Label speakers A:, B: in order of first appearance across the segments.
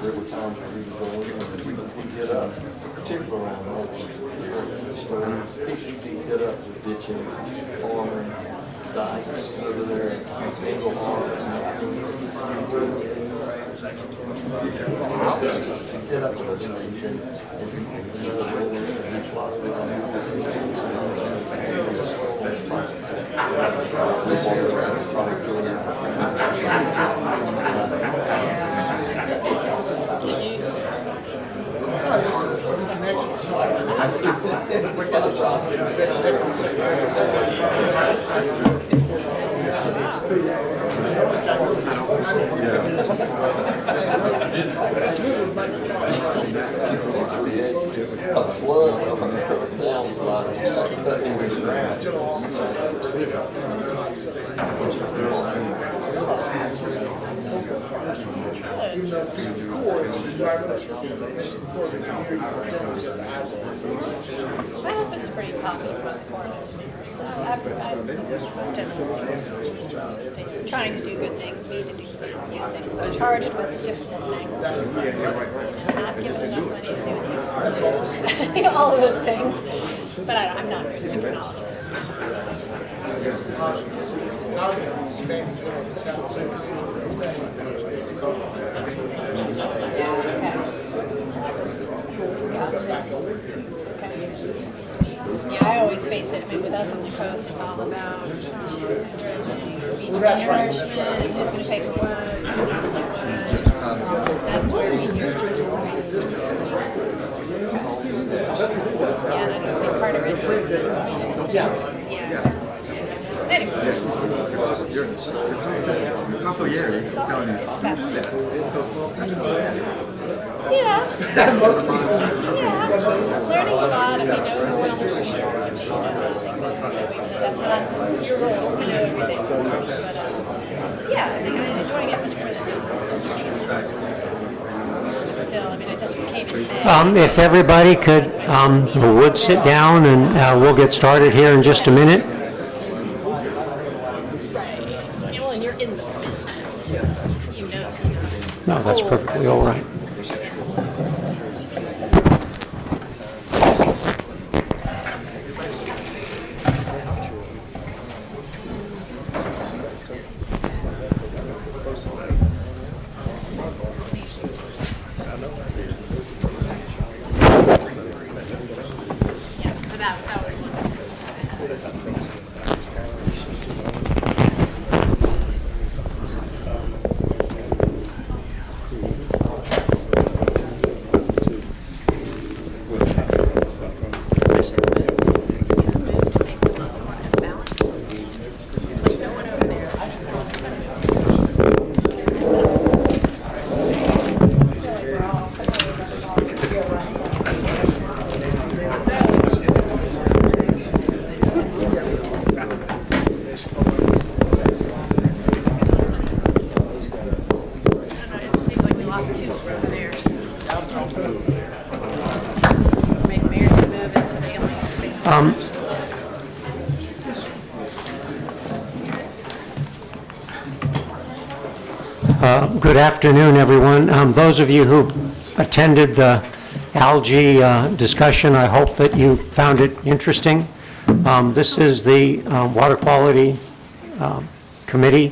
A: there were times where we would go in and we'd get up, particularly around storms, he'd get up with ditches, farming, dikes over there, Angle Harbor, get up to the station, and a flood comes to the downslide.
B: My husband's pretty positive about the Corps of Engineers. So I've they're trying to do good things, we need to do good things. We're charged with difficult things. Just not given enough money to do it. All of those things. But I'm not super knowledgeable. Yeah, I always face it. I mean, with us on the coast, it's all about dredging, beach nourishment, and who's going to pay for what. That's where you use yeah, and I don't think part of it. Yeah. Anyway.
C: Consigliere,
B: It's fascinating. Yeah. Yeah. Learning a lot. I mean, overwhelming for sure. That's not your role to know everything. But yeah, I think I'm enjoying it much more than now. But still, I mean, it just came in May.
D: If everybody would sit down, and we'll get started here in just a minute.
B: Right. Well, and you're in the business. You know stuff.
D: No, that's perfectly all right.
B: Yeah, so that was one of the things I
D: Good afternoon, everyone. Those of you who attended the algae discussion, I hope that you found it interesting. This is the Water Quality Committee.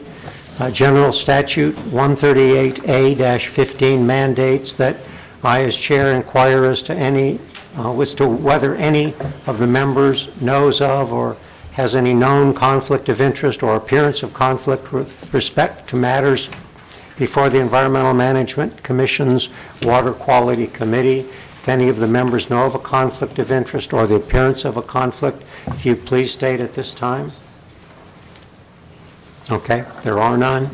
D: General Statute 138A-15 mandates that I, as chair, inquire as to whether any of the members knows of or has any known conflict of interest or appearance of conflict with respect to matters before the Environmental Management Commission's Water Quality Committee. If any of the members know of a conflict of interest or the appearance of a conflict, if you please state at this time. Okay, there are none.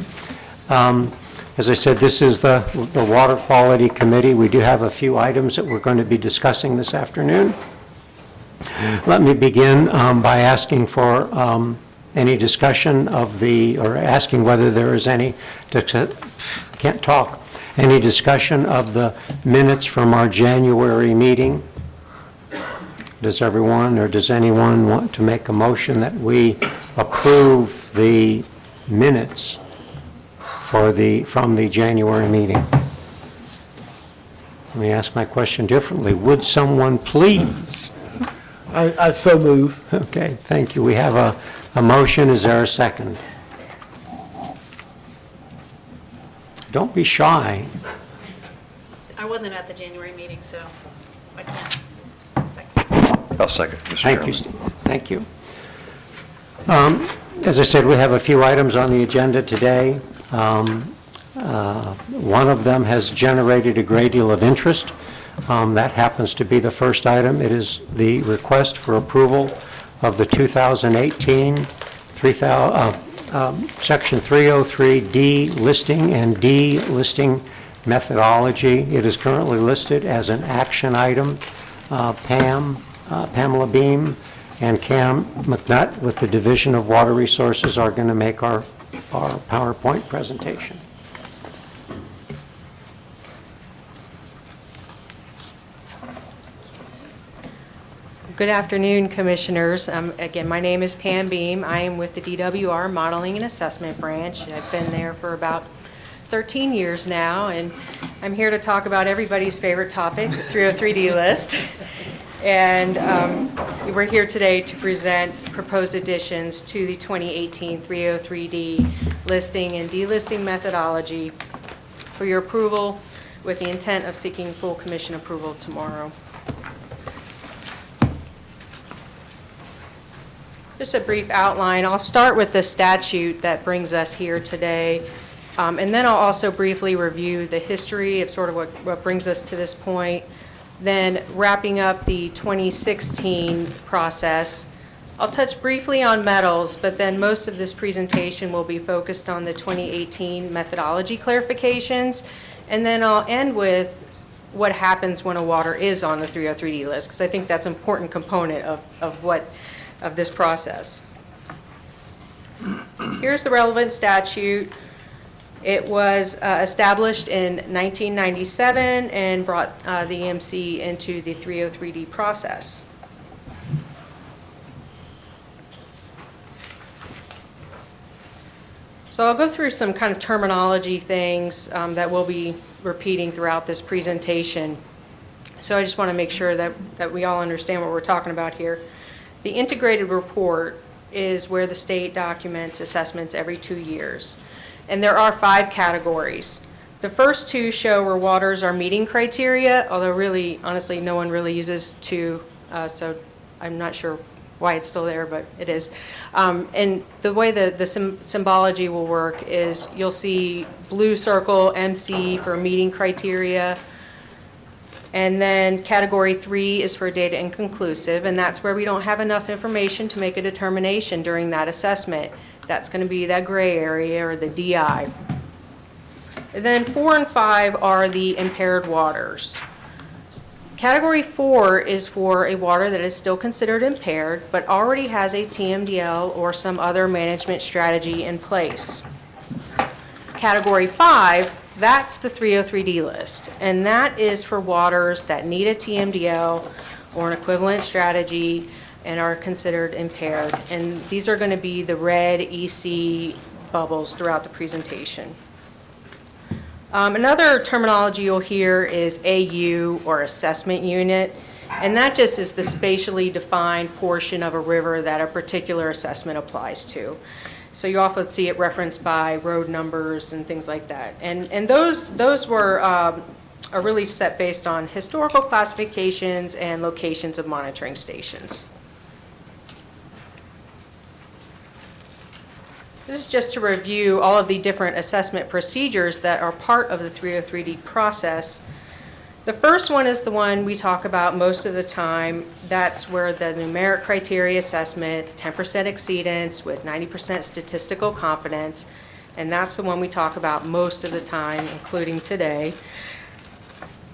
D: As I said, this is the Water Quality Committee. We do have a few items that we're going to be discussing this afternoon. Let me begin by asking for any discussion of or asking whether there is any, any discussion of the minutes from our January meeting. Does everyone or does anyone want to make a motion that we approve the minutes from the January meeting? Let me ask my question differently. Would someone please?
C: I so move.
D: Okay, thank you. We have a motion. Is there a second? Don't be shy.
B: I wasn't at the January meeting, so I can't second.
E: I'll second, Mr.
D: Thank
E: Chairman.
D: you, Steve. Thank you. As I said, we have a few items on the agenda today. One of them has generated a great deal of interest. That happens to be the first item. It is the request for approval of the 2018 Section 303D listing and delisting methodology. It is currently listed as an action item. Pamela Beam and Cam McNutt with the Division of Water Resources are going to make our PowerPoint presentation.
F: Good afternoon, Commissioners. Again, my name is Pam Beam. I am with the DWR Modeling and Assessment Branch. I've been there for about 13 years now, and I'm here to talk about everybody's favorite topic, the 303D list. And we're here today to present proposed additions to the 2018 303D listing and delisting methodology for your approval with the intent of seeking full Commission approval tomorrow. Just a brief outline. I'll start with the statute that brings us here today, and then I'll also briefly review the history of sort of what brings us to this point. Then wrapping up the 2016 process, I'll touch briefly on metals, but then most of this presentation will be focused on the 2018 methodology clarifications, and then I'll end with what happens when a water is on the 303D list, because I think that's an important component of this process. Here's the relevant statute. It was established in 1997 and brought the EMC into the 303D process. So I'll go through some kind of terminology things that we'll be repeating throughout this presentation. So I just want to make sure that we all understand what we're talking about here. The integrated report is where the state documents assessments every 2 years. And there are 5 categories. The first 2 show where waters are meeting criteria, although really, honestly, no one really uses 2, so I'm not sure why it's still there, but it is. And the way the symbology will work is you'll see blue circle, MC, for meeting criteria. And then category 3 is for data inconclusive, and that's where we don't have enough information to make a determination during that assessment. That's going to be that gray area, or the DI. And then 4 and 5 are the impaired waters. Category 4 is for a water that is still considered impaired, but already has a TMDL or some other management strategy in place. Category 5, that's the 303D list, and that is for waters that need a TMDL or an equivalent strategy and are considered impaired. And these are going to be the red EC bubbles throughout the presentation. Another terminology you'll hear is AU, or assessment unit, and that just is the spatially defined portion of a river that a particular assessment applies to. So you often see it referenced by road numbers and things like that. And those were are really set based on historical classifications and locations of monitoring stations. This is just to review all of the different assessment procedures that are part of the 303D process. The first one is the one we talk about most of the time. That's where the numeric criteria assessment, 10% exceedance with 90% statistical confidence, and that's the one we talk about most of the time, including today.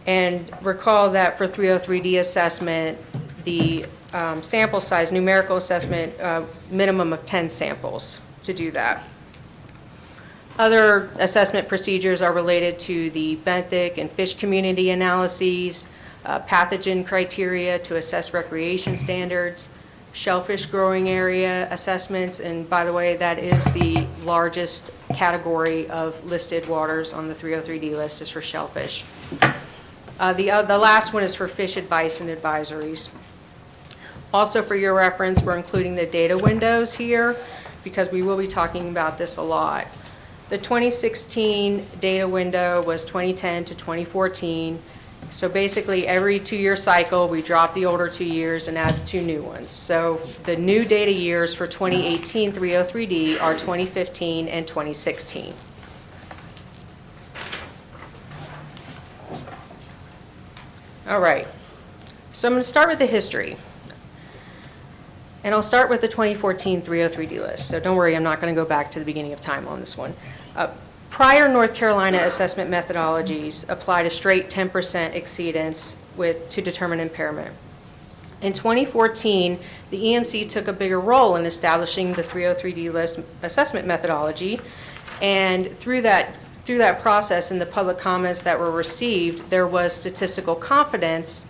F: And recall that for 303D assessment, the sample size, numerical assessment, minimum of 10 samples to do that. Other assessment procedures are related to the benthic and fish community analyses, pathogen criteria to assess recreation standards, shellfish growing area assessments, and by the way, that is the largest category of listed waters on the 303D list is for shellfish. The last one is for fish advice and advisories. Also for your reference, we're including the data windows here because we will be talking about this a lot. The 2016 data window was 2010 to 2014. So basically, every 2-year cycle, we drop the older 2 years and add 2 new ones. So the new data years for 2018 303D are 2015 and 2016. All right, so I'm going to start with the history. And I'll start with the 2014 303D list. So don't worry, I'm not going to go back to the beginning of time on this one. Prior North Carolina assessment methodologies applied a straight 10% exceedance to determine impairment. In 2014, the EMC took a bigger role in establishing the 303D list assessment methodology, and through that process and the public comments that were received, there was statistical confidence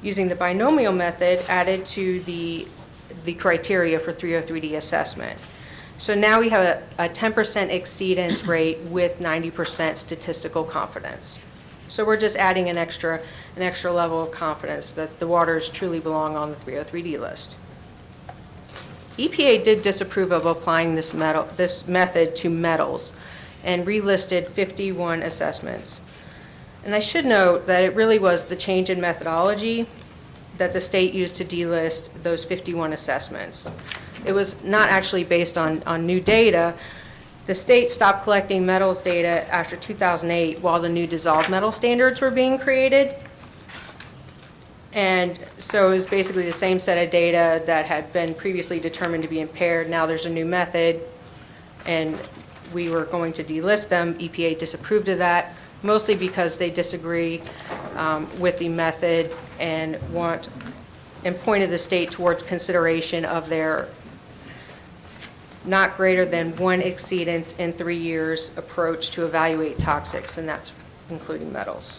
F: using the binomial method added to the criteria for 303D assessment. So now we have a 10% exceedance rate with 90% statistical confidence. So we're just adding an extra level of confidence that the waters truly belong on the 303D list. EPA did disapprove of applying this method to metals and relisted 51 assessments. And I should note that it really was the change in methodology that the state used to delist those 51 assessments. It was not actually based on new data. The state stopped collecting metals data after 2008 while the new dissolved metal standards were being created. And so it was basically the same set of data that had been previously determined to be impaired. Now there's a new method, and we were going to delist them. EPA disapproved of that, mostly because they disagree with the method and pointed the state towards consideration of their not greater than 1 exceedance in 3 years approach to evaluate toxics, and that's including metals.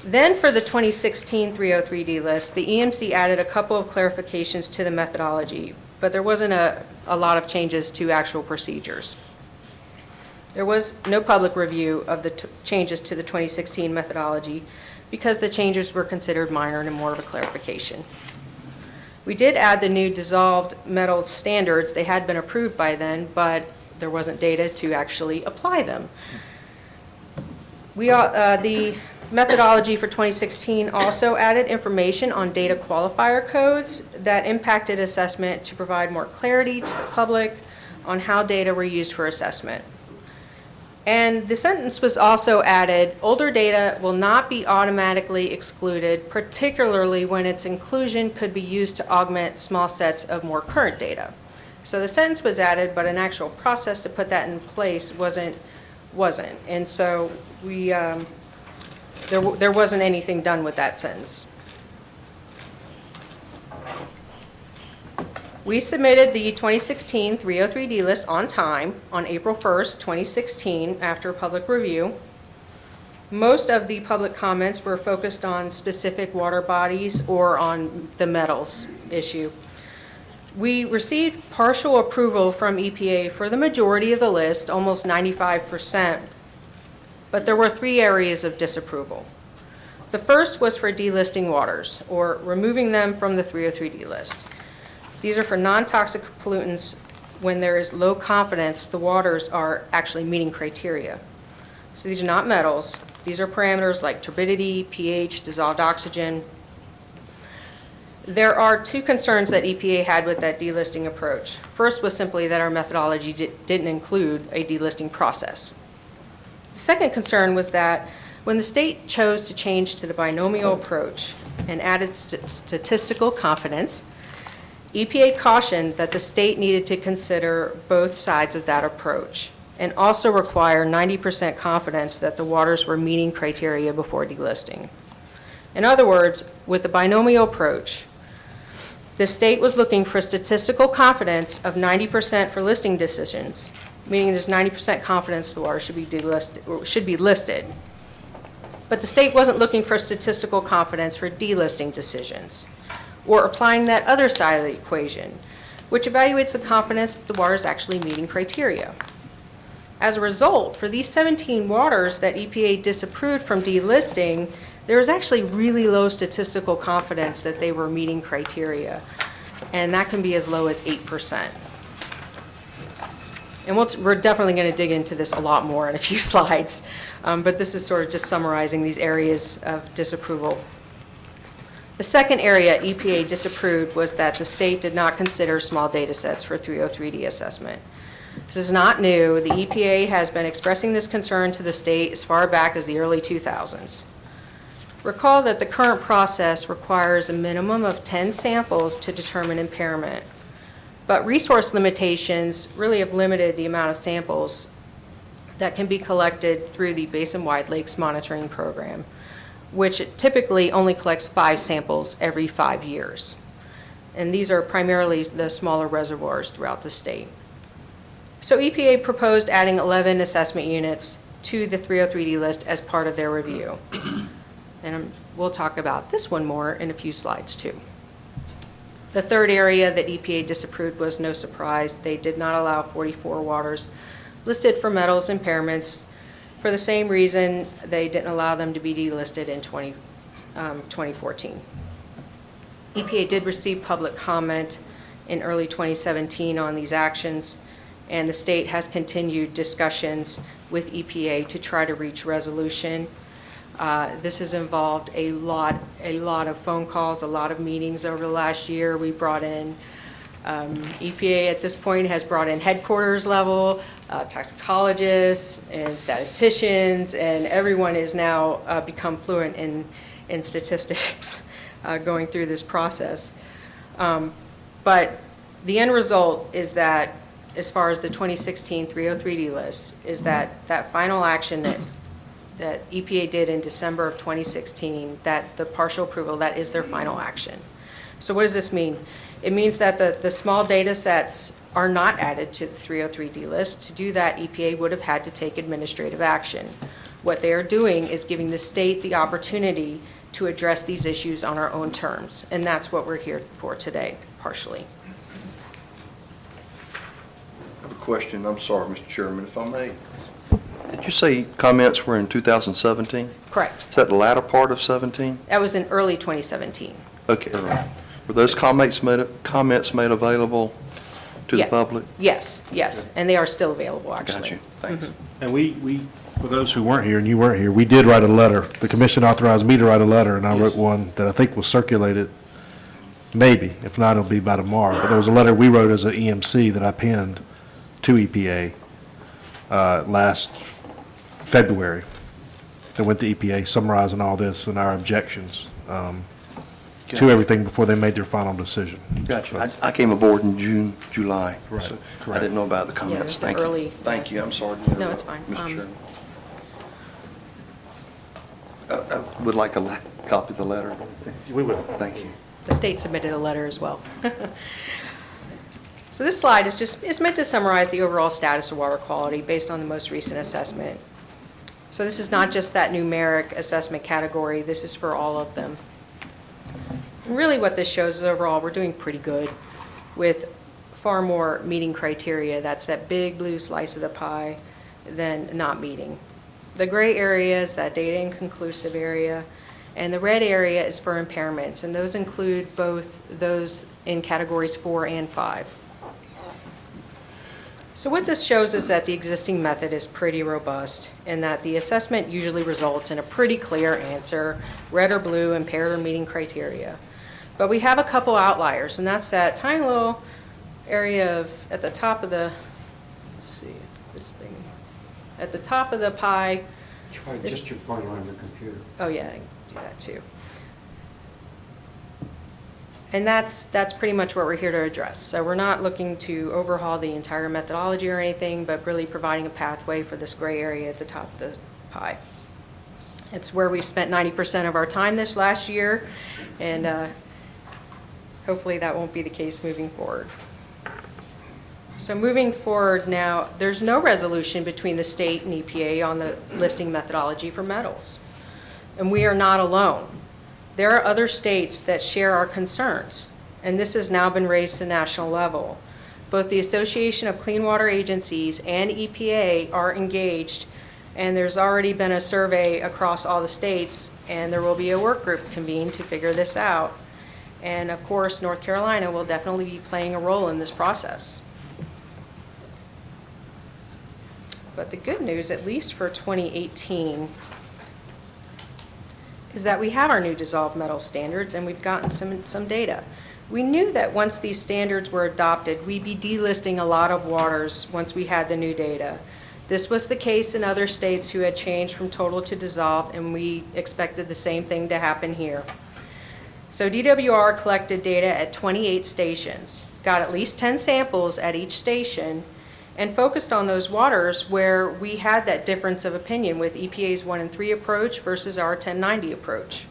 F: Then for the 2016 303D list, the EMC added a couple of clarifications to the methodology, but there wasn't a lot of changes to actual procedures. There was no public review of the changes to the 2016 methodology because the changes were considered minor and more of a clarification. We did add the new dissolved metal standards. They had been approved by then, but there wasn't data to actually apply them. The methodology for 2016 also added information on data qualifier codes that impacted assessment to provide more clarity to the public on how data were used for assessment. And the sentence was also added, older data will not be automatically excluded, particularly when its inclusion could be used to augment small sets of more current data. So the sentence was added, but an actual process to put that in place wasn't. And so there wasn't anything done with that sentence. We submitted the 2016 303D list on time on April 1st, 2016, after public review. Most of the public comments were focused on specific water bodies or on the metals issue. We received partial approval from EPA for the majority of the list, almost 95%, but there were 3 areas of disapproval. The first was for delisting waters, or removing them from the 303D list. These are for non-toxic pollutants when there is low confidence the waters are actually meeting criteria. So these are not metals. These are parameters like turbidity, pH, dissolved oxygen. There are 2 concerns that EPA had with that delisting approach. First was simply that our methodology didn't include a delisting process. The second concern was that when the state chose to change to the binomial approach and added statistical confidence, EPA cautioned that the state needed to consider both sides of that approach and also require 90% confidence that the waters were meeting criteria before delisting. In other words, with the binomial approach, the state was looking for statistical confidence of 90% for listing decisions, meaning there's 90% confidence the water should be delisted or should be listed. But the state wasn't looking for statistical confidence for delisting decisions, or applying that other side of the equation, which evaluates the confidence that the water is actually meeting criteria. As a result, for these 17 waters that EPA disapproved from delisting, there was actually really low statistical confidence that they were meeting criteria, and that can be as low as 8%. And we're definitely going to dig into this a lot more in a few slides, but this is sort of just summarizing these areas of disapproval. The second area EPA disapproved was that the state did not consider small data sets for 303D assessment. This is not new. The EPA has been expressing this concern to the state as far back as the early 2000s. Recall that the current process requires a minimum of 10 samples to determine impairment. But resource limitations really have limited the amount of samples that can be collected through the Basin-Wide Lakes Monitoring Program, which typically only collects 5 samples every 5 years. And these are primarily the smaller reservoirs throughout the state. So EPA proposed adding 11 assessment units to the 303D list as part of their review. And we'll talk about this one more in a few slides too. The third area that EPA disapproved was no surprise. They did not allow 44 waters listed for metals impairments for the same reason they didn't allow them to be delisted in 2014. EPA did receive public comment in early 2017 on these actions, and the state has continued discussions with EPA to try to reach resolution. This has involved a lot of phone calls, a lot of meetings over the last year. We brought in, EPA at this point has brought in headquarters level, toxicologists and statisticians, and everyone is now become fluent in statistics going through this process. But the end result is that, as far as the 2016 303D list, is that that final action that EPA did in December of 2016, that the partial approval, that is their final action. So what does this mean? It means that the small data sets are not added to the 303D list. To do that, EPA would have had to take administrative action. What they are doing is giving the state the opportunity to address these issues on our own terms, and that's what we're here for today, partially.
E: I have a question. I'm sorry, Mr. Chairman, if I may. Did you say comments were in 2017?
F: Correct.
E: Is that the latter part of 17?
F: That was in early 2017.
E: Okay. Were those comments made available to the
F: Yeah.
E: public?
F: Yes, yes, and they are still available, actually.
E: Got you. Thanks.
G: And we, for those who weren't here, and you weren't here, we did write a letter. The commission authorized me to write a letter, and I wrote one that I think was circulated, maybe. If not, it'll be by tomorrow. But there was a letter we wrote as an EMC that I penned to EPA last February that went to EPA summarizing all this and our objections to everything before they made their final decision.
E: Gotcha. I came aboard in June, July.
G: Correct.
E: So I
G: Correct.
E: didn't know about the
F: Yeah,
E: comments.
F: it's
E: Thank
F: early.
E: you. Thank you. I'm sorry.
F: No, it's fine.
E: Mr. Chairman. I would like a copy of the letter.
G: We will.
E: Thank you.
F: The state submitted a letter as well. So this slide is meant to summarize the overall status of water quality based on the most recent assessment. So this is not just that numeric assessment category, this is for all of them. And really what this shows is overall we're doing pretty good with far more meeting criteria. That's that big blue slice of the pie than not meeting. The gray area is that data inconclusive area, and the red area is for impairments, and those include both those in categories 4 and 5. So what this shows is that the existing method is pretty robust and that the assessment usually results in a pretty clear answer, red or blue, impaired or meeting criteria. But we have a couple outliers, and that's that tiny little area at the top of the, let's see, this thing, at the top of the pie.
D: Try just your pointer on your computer.
F: Oh yeah, I can do that too. And that's pretty much what we're here to address. So we're not looking to overhaul the entire methodology or anything, but really providing a pathway for this gray area at the top of the pie. It's where we've spent 90% of our time this last year, and hopefully that won't be the case moving forward. So moving forward now, there's no resolution between the state and EPA on the listing methodology for metals. And we are not alone. There are other states that share our concerns, and this has now been raised to national level. Both the Association of Clean Water Agencies and EPA are engaged, and there's already been a survey across all the states, and there will be a work group convened to figure this out. And of course, North Carolina will definitely be playing a role in this process. But the good news, at least for 2018, is that we have our new dissolved metal standards, and we've gotten some data. We knew that once these standards were adopted, we'd be delisting a lot of waters once we had the new data. This was the case in other states who had changed from total to dissolved, and we expected the same thing to happen here. So DWR collected data at 28 stations, got at least 10 samples at each station, and focused on those waters where we had that difference of opinion with EPA's 1 and 3 approach versus our 1090 approach.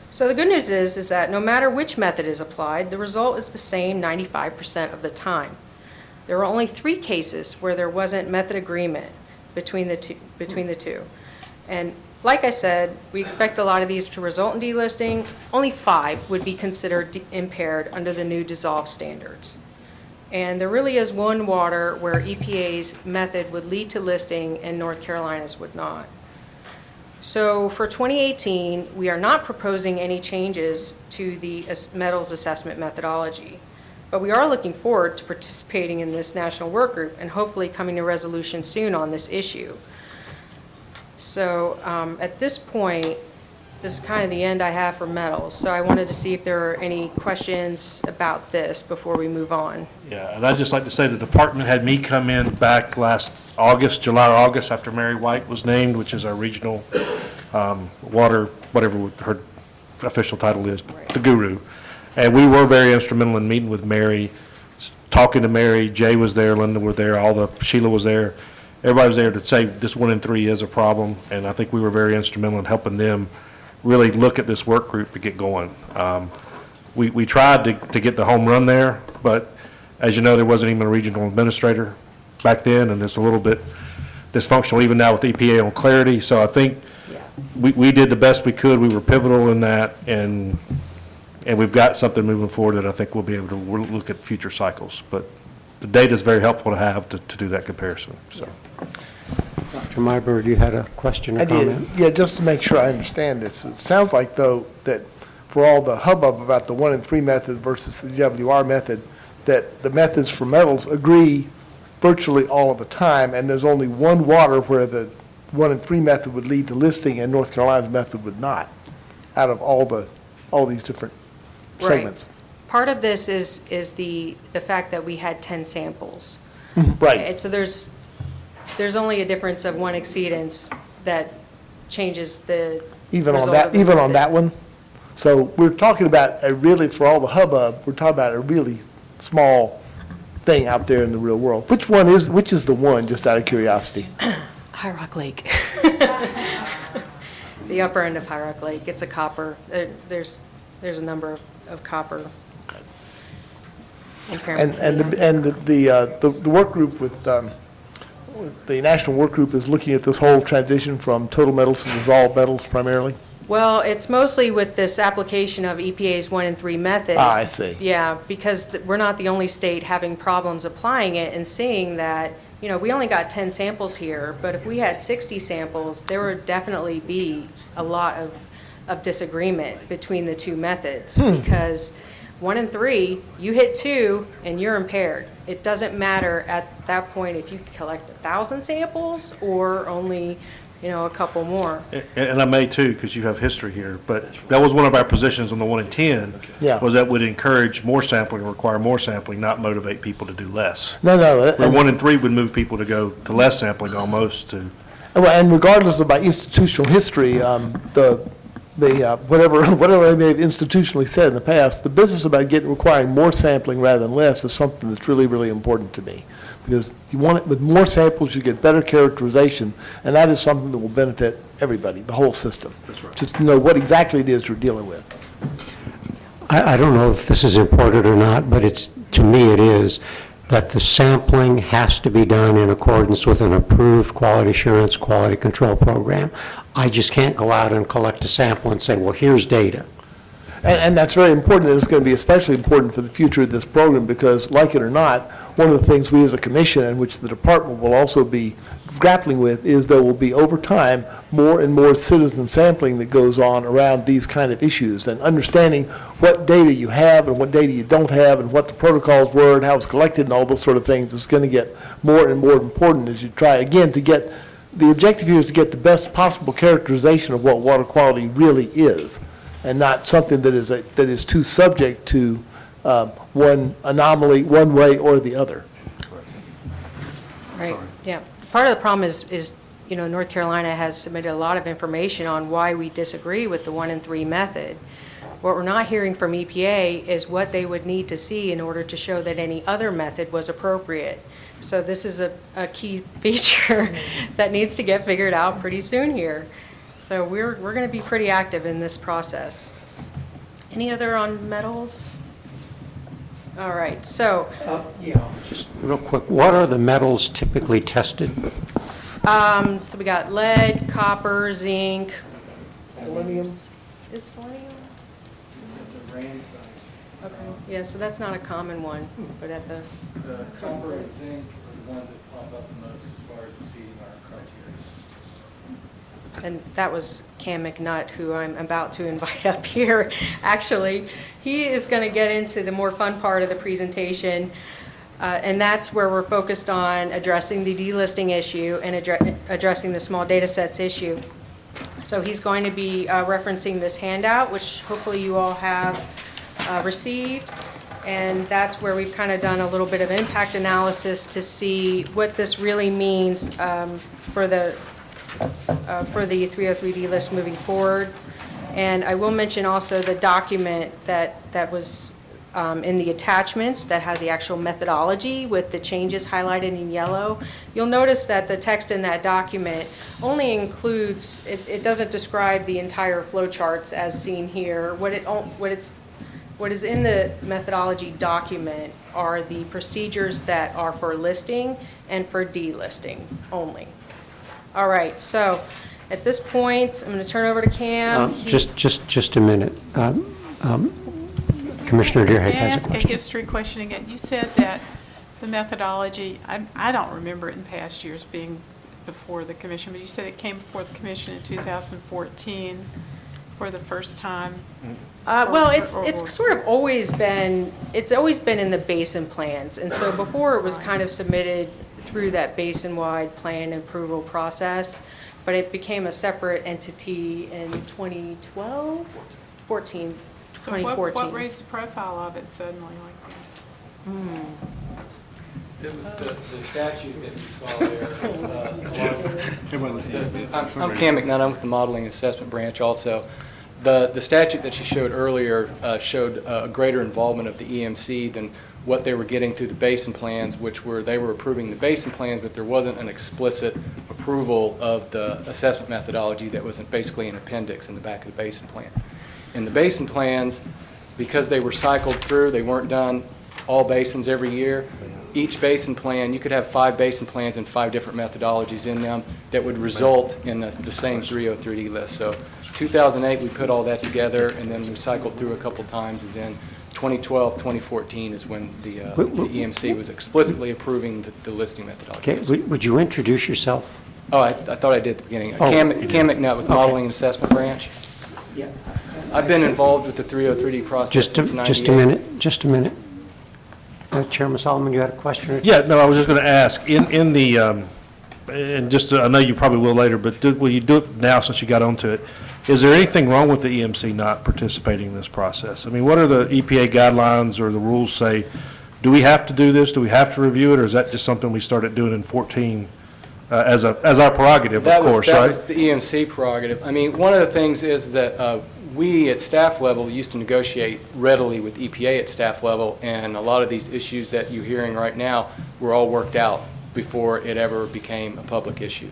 F: So the good news is that no matter which method is applied, the result is the same 95% of the time. There were only 3 cases where there wasn't method agreement between the two. And like I said, we expect a lot of these to result in delisting. Only 5 would be considered impaired under the new dissolved standards. And there really is one water where EPA's method would lead to listing and North Carolina's would not. So for 2018, we are not proposing any changes to the metals assessment methodology, but we are looking forward to participating in this national work group and hopefully coming to resolution soon on this issue. So at this point, this is kind of the end I have for metals. So I wanted to see if there are any questions about this before we move on.
G: Yeah, and I'd just like to say the department had me come in back last August, July or August, after Mary White was named, which is our regional water, whatever her official title is,
F: Right.
G: the guru. And we were very instrumental in meeting with Mary, talking to Mary. Jay was there, Linda was there, Sheila was there. Everybody was there to say this 1 in 3 is a problem, and I think we were very instrumental in helping them really look at this work group to get going. We tried to get the home run there, but as you know, there wasn't even a regional administrator back then, and it's a little bit dysfunctional even now with EPA on clarity. So I think we did the best we could. We were pivotal in that, and we've got something moving forward that I think we'll be able to look at future cycles. But the data is very helpful to have to do that comparison. So.
D: Dr. Myberg, you had a question or
C: I did.
D: comment?
C: Yeah, just to make sure I understand this. It sounds like, though, that for all the hubbub about the 1 in 3 method versus the WR method, that the methods for metals agree virtually all of the time, and there's only one water where the 1 in 3 method would lead to listing and North Carolina's method would not, out of all these different segments.
F: Right. Part of this is the fact that we had 10 samples.
C: Right.
F: And so there's only a difference of 1 exceedance that changes the
C: Even on
F: result
C: that,
F: of the
C: even on
F: method.
C: that one? So we're talking about for all the hubbub, we're talking about a really small thing out there in the real world. Which is the one, just out of curiosity?
F: High Rock Lake. The upper end of High Rock Lake. It's a copper. There's a number of copper impairments.
C: And the work group with, the national work group is looking at this whole transition from total metals to dissolved metals primarily?
F: Well, it's mostly with this application of EPA's 1 in 3 method.
C: I see.
F: Yeah, because we're not the only state having problems applying it and seeing that, we only got 10 samples here, but if we had 60 samples, there would definitely be a lot of disagreement between the two methods, because 1 in 3, you hit 2 and you're impaired. It doesn't matter at that point if you collect 1,000 samples or only, a couple more.
G: And I may too, because you have history here, but that was one of our positions on the 1 in 10,
C: Yeah.
G: was that would encourage more sampling, require more sampling, not motivate people to do less.
C: No.
G: Where 1 in 3 would move people to go to less sampling almost to.
C: And regardless of my institutional history, whatever I may have institutionally said in the past, the business about requiring more sampling rather than less is something that's really, really important to me. Because you want it, with more samples, you get better characterization, and that is something that will benefit everybody, the whole system.
G: That's right.
C: Just to know what exactly it is you're dealing with.
D: I don't know if this is important or not, but to me it is, that the sampling has to be done in accordance with an approved quality assurance, quality control program. I just can't go out and collect a sample and say, well, here's data.
C: And that's very important, and it's going to be especially important for the future of this program, because like it or not, one of the things we as a commission, and which the department will also be grappling with, is there will be over time more and more citizen sampling that goes on around these kind of issues, and understanding what data you have and what data you don't have, and what the protocols were and how it's collected and all those sort of things is going to get more and more important as you try, again, to get, the objective here is to get the best possible characterization of what water quality really is, and not something that is too subject to one anomaly, one way or the other.
F: Right, yeah. Part of the problem is, North Carolina has submitted a lot of information on why we disagree with the 1 in 3 method. What we're not hearing from EPA is what they would need to see in order to show that any other method was appropriate. So this is a key feature that needs to get figured out pretty soon here. So we're going to be pretty active in this process. Any other on metals? All right, so.
D: Just real quick, what are the metals typically tested?
F: So we got lead, copper, zinc.
C: Selenium.
F: Is selenium? Okay, yeah, so that's not a common one, but at the.
H: The copper and zinc are the ones that pop up the most as far as exceeding our criteria.
F: And that was Cam McNutt, who I'm about to invite up here, actually. He is going to get into the more fun part of the presentation, and that's where we're focused on addressing the delisting issue and addressing the small data sets issue. So he's going to be referencing this handout, which hopefully you all have received. And that's where we've kind of done a little bit of impact analysis to see what this really means for the 303D list moving forward. And I will mention also the document that was in the attachments that has the actual methodology with the changes highlighted in yellow. You'll notice that the text in that document only includes, it doesn't describe the entire flow charts as seen here. What is in the methodology document are the procedures that are for listing and for delisting only. All right, so at this point, I'm going to turn over to Cam.
D: Just a minute. Commissioner Deerhead
I: May I
D: has a
I: ask a
D: question.
I: history question again? You said that the methodology, I don't remember it in past years being before the commission, but you said it came before the commission in 2014 for the first time.
F: Well, it's sort of always been, in the basin plans. And so before it was kind of submitted through that basin-wide plan approval process, but it became a separate entity in 2012? 14.
I: So
F: 2014.
I: what raised the profile of it suddenly like that?
H: It was the statute that you saw there. I'm Cam McNutt, I'm with the Modeling and Assessment Branch also. The statute that you showed earlier showed a greater involvement of the EMC than what they were getting through the basin plans, which were, they were approving the basin plans, but there wasn't an explicit approval of the assessment methodology that was basically an appendix in the back of the basin plan. In the basin plans, because they were cycled through, they weren't done all basins every year. Each basin plan, you could have 5 basin plans and 5 different methodologies in them that would result in the same 303D list. So 2008, we put all that together, and then we cycled through a couple times, and then 2012, 2014 is when the EMC was explicitly approving the listing methodology.
D: Okay, would you introduce yourself?
H: Oh, I thought I did at the beginning.
D: Oh.
H: Cam McNutt with Modeling and Assessment Branch.
D: Yeah.
H: I've been involved with the 303D process since 98.
D: Just a minute. Chairman Solomon, you had a question? Or
G: Yeah, no, I was just going to ask, in the, and just, I know you probably will later, but will you do it now since you got onto it? Is there anything wrong with the EMC not participating in this process? I mean, what are the EPA guidelines or the rules say? Do we have to do this? Do we have to review it? Or is that just something we started doing in 14 as our prerogative, of course, right?
H: That was the EMC prerogative. I mean, one of the things is that we at staff level used to negotiate readily with EPA at staff level, and a lot of these issues that you're hearing right now were all worked out before it ever became a public issue.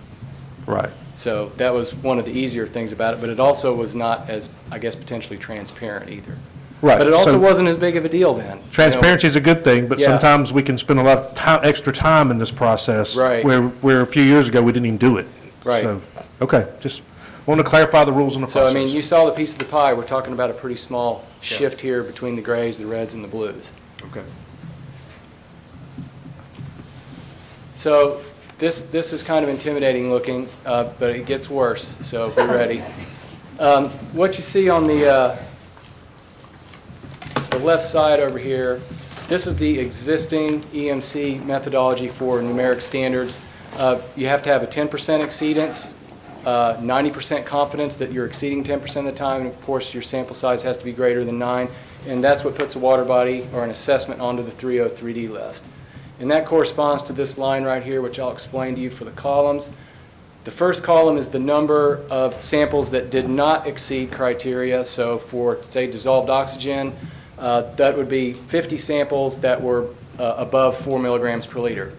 G: Right.
H: So that was one of the easier things about it, but it also was not as, I guess, potentially transparent either.
G: Right.
H: But it also
G: So
H: wasn't as big of a deal then.
G: transparency is a good thing, but
H: Yeah.
G: sometimes we can spend a lot of time, extra time in this process.
H: Right.
G: Where a few years ago, we didn't even do it.
H: Right.
G: So, okay, just want to clarify the rules in the
H: So,
G: process.
H: I mean, you saw the piece of the pie. We're talking about a pretty small shift here between the grays, the reds, and the blues.
G: Okay.
H: So this is kind of intimidating looking, but it gets worse, so be ready. What you see on the left side over here, this is the existing EMC methodology for numeric standards. You have to have a 10% exceedance, 90% confidence that you're exceeding 10% of the time, and of course your sample size has to be greater than 9, and that's what puts a water body or an assessment onto the 303D list. And that corresponds to this line right here, which I'll explain to you for the columns. The first column is the number of samples that did not exceed criteria. So for, say, dissolved oxygen, that would be 50 samples that were above 4 milligrams per liter.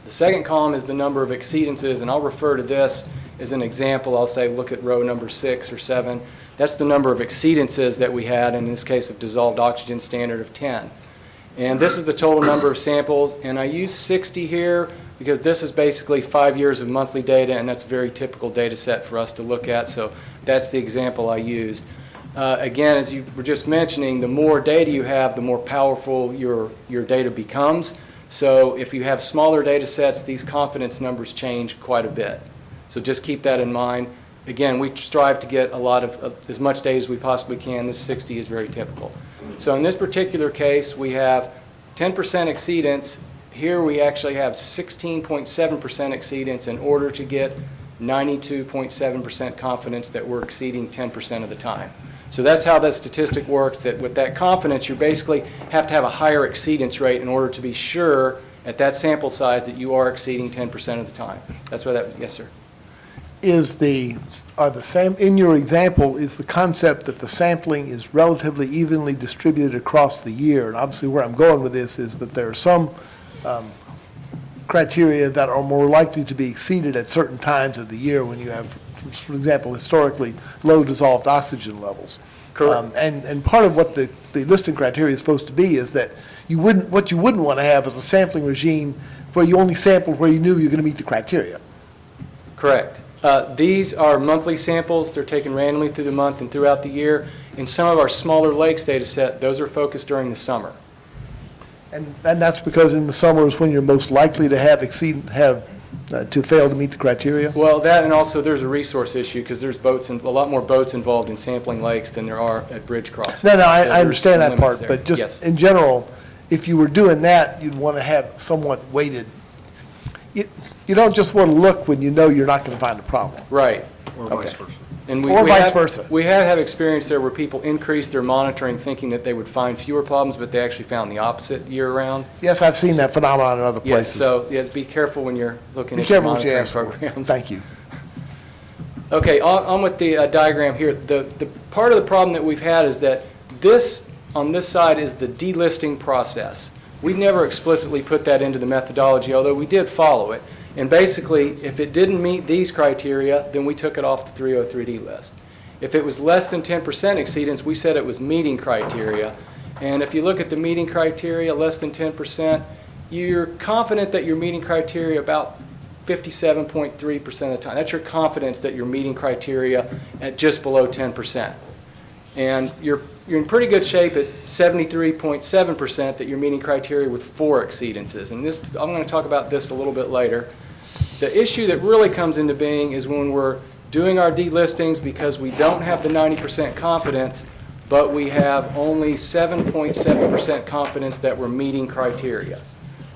H: The second column is the number of exceedances, and I'll refer to this as an example. I'll say look at row number 6 or 7. That's the number of exceedances that we had, in this case of dissolved oxygen standard of 10. And this is the total number of samples, and I use 60 here because this is basically 5 years of monthly data, and that's a very typical data set for us to look at, so that's the example I used. Again, as you were just mentioning, the more data you have, the more powerful your data becomes. So if you have smaller data sets, these confidence numbers change quite a bit. So just keep that in mind. Again, we strive to get a lot of as much data as we possibly can. This 60 is very typical. So in this particular case, we have 10% exceedance. Here we actually have 16.7% exceedance in order to get 92.7% confidence that we're exceeding 10% of the time. So that's how that statistic works, that with that confidence, you basically have to have a higher exceedance rate in order to be sure at that sample size that you are exceeding 10% of the time. That's why that, yes, sir.
C: In your example, is the concept that the sampling is relatively evenly distributed across the year? And obviously where I'm going with this is that there are some criteria that are more likely to be exceeded at certain times of the year when you have, for example, historically low dissolved oxygen levels.
H: Correct.
C: And part of what the listing criteria is supposed to be is that what you wouldn't want to have is a sampling regime where you only sampled where you knew you were going to meet the criteria.
H: Correct. These are monthly samples. They're taken randomly through the month and throughout the year. In some of our smaller lakes data set, those are focused during the summer.
C: And that's because in the summer is when you're most likely to to fail to meet the criteria?
H: Well, that, and also there's a resource issue because there's a lot more boats involved in sampling lakes than there are at bridge crossings.
C: No,
H: So
C: I
H: there's
C: understand that
H: limits
C: part,
H: there.
C: but just
H: Yes.
C: in general, if you were doing that, you'd want to have somewhat weighted. You don't just want to look when you know you're not going to find a problem.
H: Right.
E: Or
C: Okay.
E: vice versa.
H: And
C: Or
H: we
C: vice
H: have-
C: versa.
H: We have had experience there where people increased their monitoring thinking that they would find fewer problems, but they actually found the opposite year-round.
C: Yes, I've seen that phenomenon in other
H: Yes,
C: places.
H: so yeah, be careful when you're looking
C: Be
H: at your
C: careful what you
H: monitoring
C: ask for.
H: programs.
C: Thank you.
H: Okay, on with the diagram here. The part of the problem that we've had is that this, on this side, is the delisting process. We never explicitly put that into the methodology, although we did follow it. And basically, if it didn't meet these criteria, then we took it off the 303D list. If it was less than 10% exceedance, we said it was meeting criteria. And if you look at the meeting criteria, less than 10%, you're confident that you're meeting criteria about 57.3% of the time. That's your confidence that you're meeting criteria at just below 10%. And you're in pretty good shape at 73.7% that you're meeting criteria with 4 exceedances. And this, I'm going to talk about this a little bit later. The issue that really comes into being is when we're doing our delistings because we don't have the 90% confidence, but we have only 7.7% confidence that we're meeting criteria.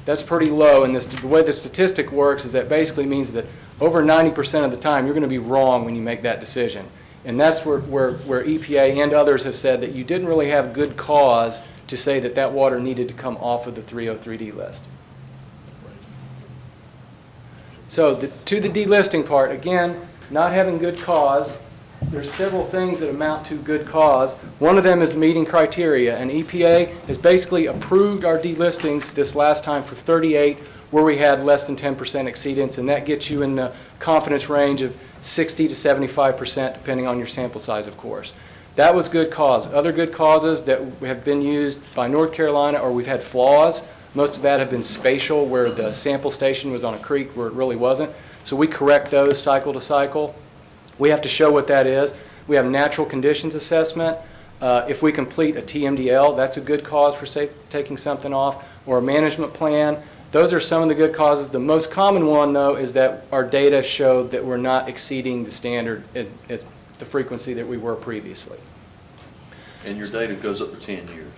H: That's pretty low, and the way the statistic works is that basically means that over 90% of the time you're going to be wrong when you make that decision. And that's where EPA and others have said that you didn't really have good cause to say that that water needed to come off of the 303D list. So to the delisting part, again, not having good cause, there's several things that amount to good cause. One of them is meeting criteria, and EPA has basically approved our delistings this last time for 38 where we had less than 10% exceedance, and that gets you in the confidence range of 60 to 75% depending on your sample size, of course. That was good cause. Other good causes that have been used by North Carolina, or we've had flaws, most of that have been spatial, where the sample station was on a creek where it really wasn't. So we correct those cycle to cycle. We have to show what that is. We have natural conditions assessment. If we complete a TMDL, that's a good cause for, say, taking something off, or a management plan. Those are some of the good causes. The most common one, though, is that our data showed that we're not exceeding the standard at the frequency that we were previously.
E: And your data goes up to 10 years.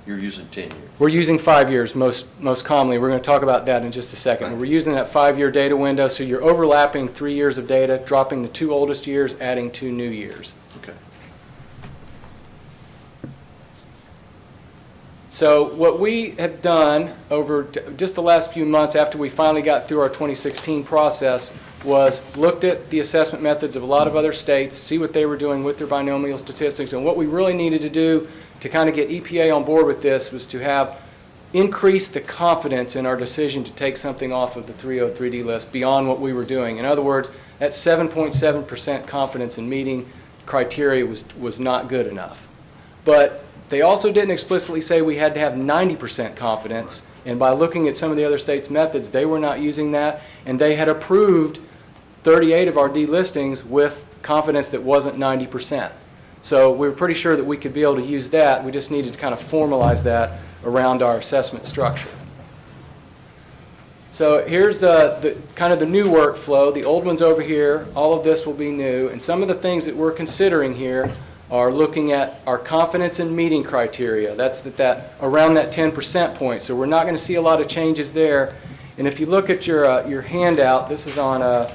E: You're using 10 years.
H: We're using 5 years most commonly. We're going to talk about that in just a second.
E: Right.
H: We're using that 5-year data window, so you're overlapping 3 years of data, dropping the 2 oldest years, adding 2 new years.
E: Okay.
H: So what we have done over just the last few months after we finally got through our 2016 process was looked at the assessment methods of a lot of other states, see what they were doing with their binomial statistics, and what we really needed to do to kind of get EPA on board with this was to have increase the confidence in our decision to take something off of the 303D list beyond what we were doing. In other words, that 7.7% confidence in meeting criteria was not good enough. But they also didn't explicitly say we had to have 90% confidence, and by looking at some of the other states' methods, they were not using that, and they had approved 38 of our delistings with confidence that wasn't 90%. So we were pretty sure that we could be able to use that. We just needed to kind of formalize that around our assessment structure. So here's the kind of the new workflow. The old one's over here. All of this will be new, and some of the things that we're considering here are looking at our confidence in meeting criteria. That's that around that 10% point. So we're not going to see a lot of changes there. And if you look at your handout, this is on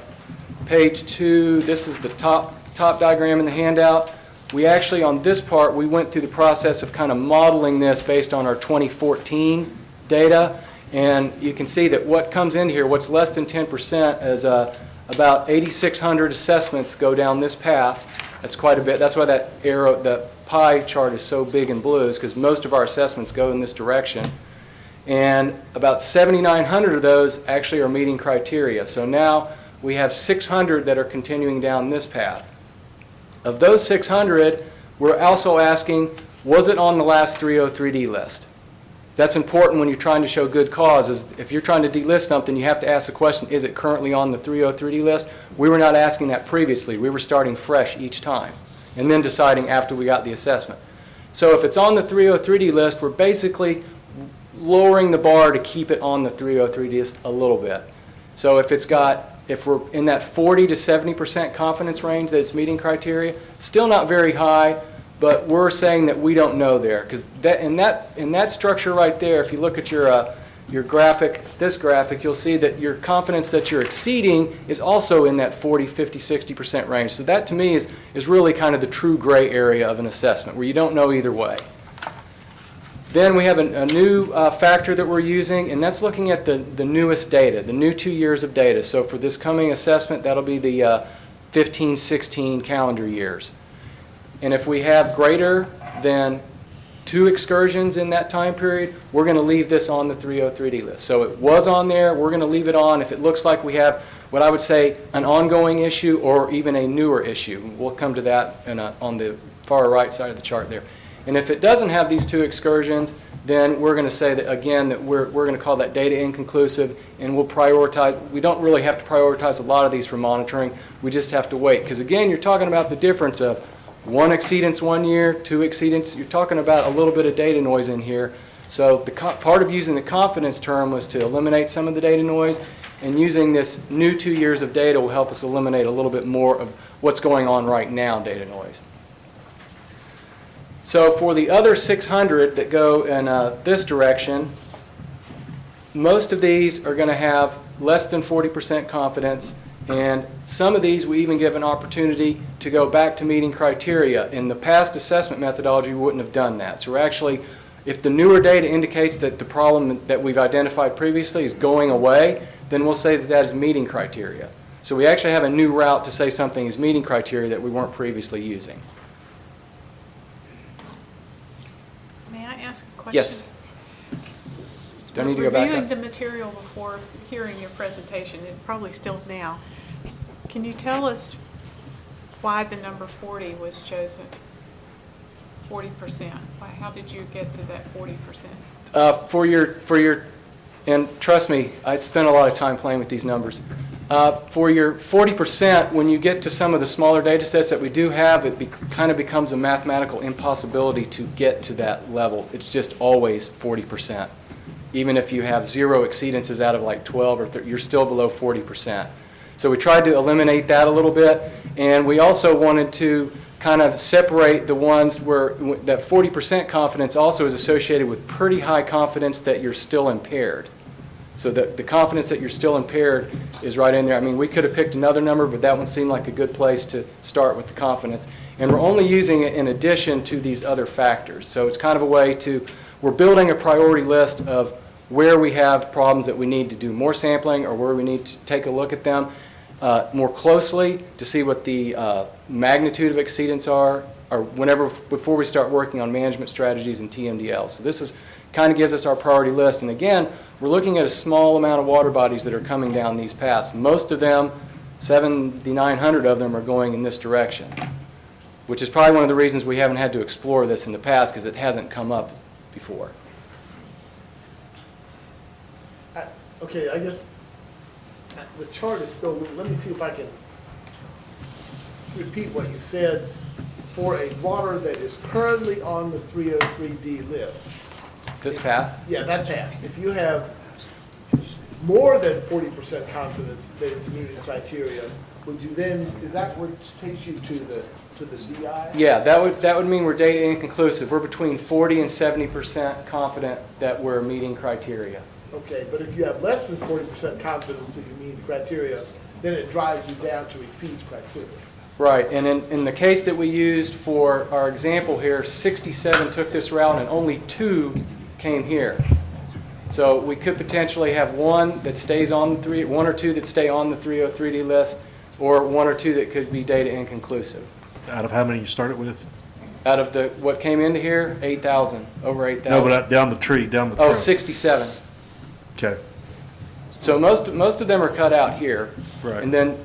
H: page 2. This is the top diagram in the handout. We actually, on this part, we went through the process of kind of modeling this based on our 2014 data. And you can see that what comes in here, what's less than 10%, is about 8,600 assessments go down this path. That's quite a bit. That's why that arrow, the pie chart is so big in blue, is because most of our assessments go in this direction. And about 7,900 of those actually are meeting criteria. So now we have 600 that are continuing down this path. Of those 600, we're also asking, was it on the last 303D list? That's important when you're trying to show good cause. Is if you're trying to delist something, you have to ask the question, is it currently on the 303D list? We were not asking that previously. We were starting fresh each time and then deciding after we got the assessment. So if it's on the 303D list, we're basically lowering the bar to keep it on the 303D list a little bit. So if we're in that 40 to 70% confidence range that it's meeting criteria, still not very high, but we're saying that we don't know there, because in that structure right there, if you look at your graphic, this graphic, you'll see that your confidence that you're exceeding is also in that 40, 50, 60% range. So that to me is really kind of the true gray area of an assessment where you don't know either way. Then we have a new factor that we're using, and that's looking at the newest data, the new 2 years of data. So for this coming assessment, that'll be the 15, 16 calendar years. And if we have greater than 2 excursions in that time period, we're going to leave this on the 303D list. So it was on there, we're going to leave it on. If it looks like we have what I would say an ongoing issue or even a newer issue, we'll come to that on the far right side of the chart there. And if it doesn't have these 2 excursions, then we're going to say that again that we're going to call that data inconclusive, and we'll prioritize. We don't really have to prioritize a lot of these for monitoring. We just have to wait, because again, you're talking about the difference of 1 exceedance 1 year, 2 exceedance. You're talking about a little bit of data noise in here. So the part of using the confidence term was to eliminate some of the data noise, and using this new 2 years of data will help us eliminate a little bit more of what's going on right now, data noise. So for the other 600 that go in this direction, most of these are going to have less than 40% confidence, and some of these we even give an opportunity to go back to meeting criteria. In the past assessment methodology, we wouldn't have done that. So we're actually, if the newer data indicates that the problem that we've identified previously is going away, then we'll say that that is meeting criteria. So we actually have a new route to say something is meeting criteria that we weren't previously using.
I: May I ask a question?
H: Yes. Do I need to go back up?
I: Reviewing the material before hearing your presentation, and probably still now, can you tell us why the number 40 was chosen? 40%. How did you get to that 40%?
H: For your, and trust me, I spent a lot of time playing with these numbers. For your 40%, when you get to some of the smaller data sets that we do have, it kind of becomes a mathematical impossibility to get to that level. It's just always 40%. Even if you have 0 exceedances out of like 12 or 30, you're still below 40%. So we tried to eliminate that a little bit, and we also wanted to kind of separate the ones where that 40% confidence also is associated with pretty high confidence that you're still impaired. So the confidence that you're still impaired is right in there. I mean, we could have picked another number, but that one seemed like a good place to start with the confidence. And we're only using it in addition to these other factors. So it's kind of a way to, we're building a priority list of where we have problems that we need to do more sampling or where we need to take a look at them more closely to see what the magnitude of exceedance are, or before we start working on management strategies and TMDL. So this is kind of gives us our priority list. And again, we're looking at a small amount of water bodies that are coming down these paths. Most of them, 7,900 of them, are going in this direction, which is probably one of the reasons we haven't had to explore this in the past, because it hasn't come up before.
C: Okay, I guess the chart is still, let me see if I can repeat what you said. For a water that is currently on the 303D list.
H: This path?
C: Yeah, that path. If you have more than 40% confidence that it's meeting criteria, would you then, is that what takes you to the DI?
H: Yeah, that would mean we're data inconclusive. We're between 40 and 70% confident that we're meeting criteria.
C: Okay, but if you have less than 40% confidence that you meet the criteria, then it drives you down to exceeds criteria.
H: Right, and in the case that we used for our example here, 67 took this route and only 2 came here. So we could potentially have one that stays on the 1 or 2 that stay on the 303D list, or 1 or 2 that could be data inconclusive.
G: Out of how many you started with?
H: Out of what came into here, 8,000, over 8,000.
G: No, but down the tree, down the
H: Oh,
G: trail.
H: 67.
G: Okay.
H: So most of them are cut out here.
G: Right.
H: And then,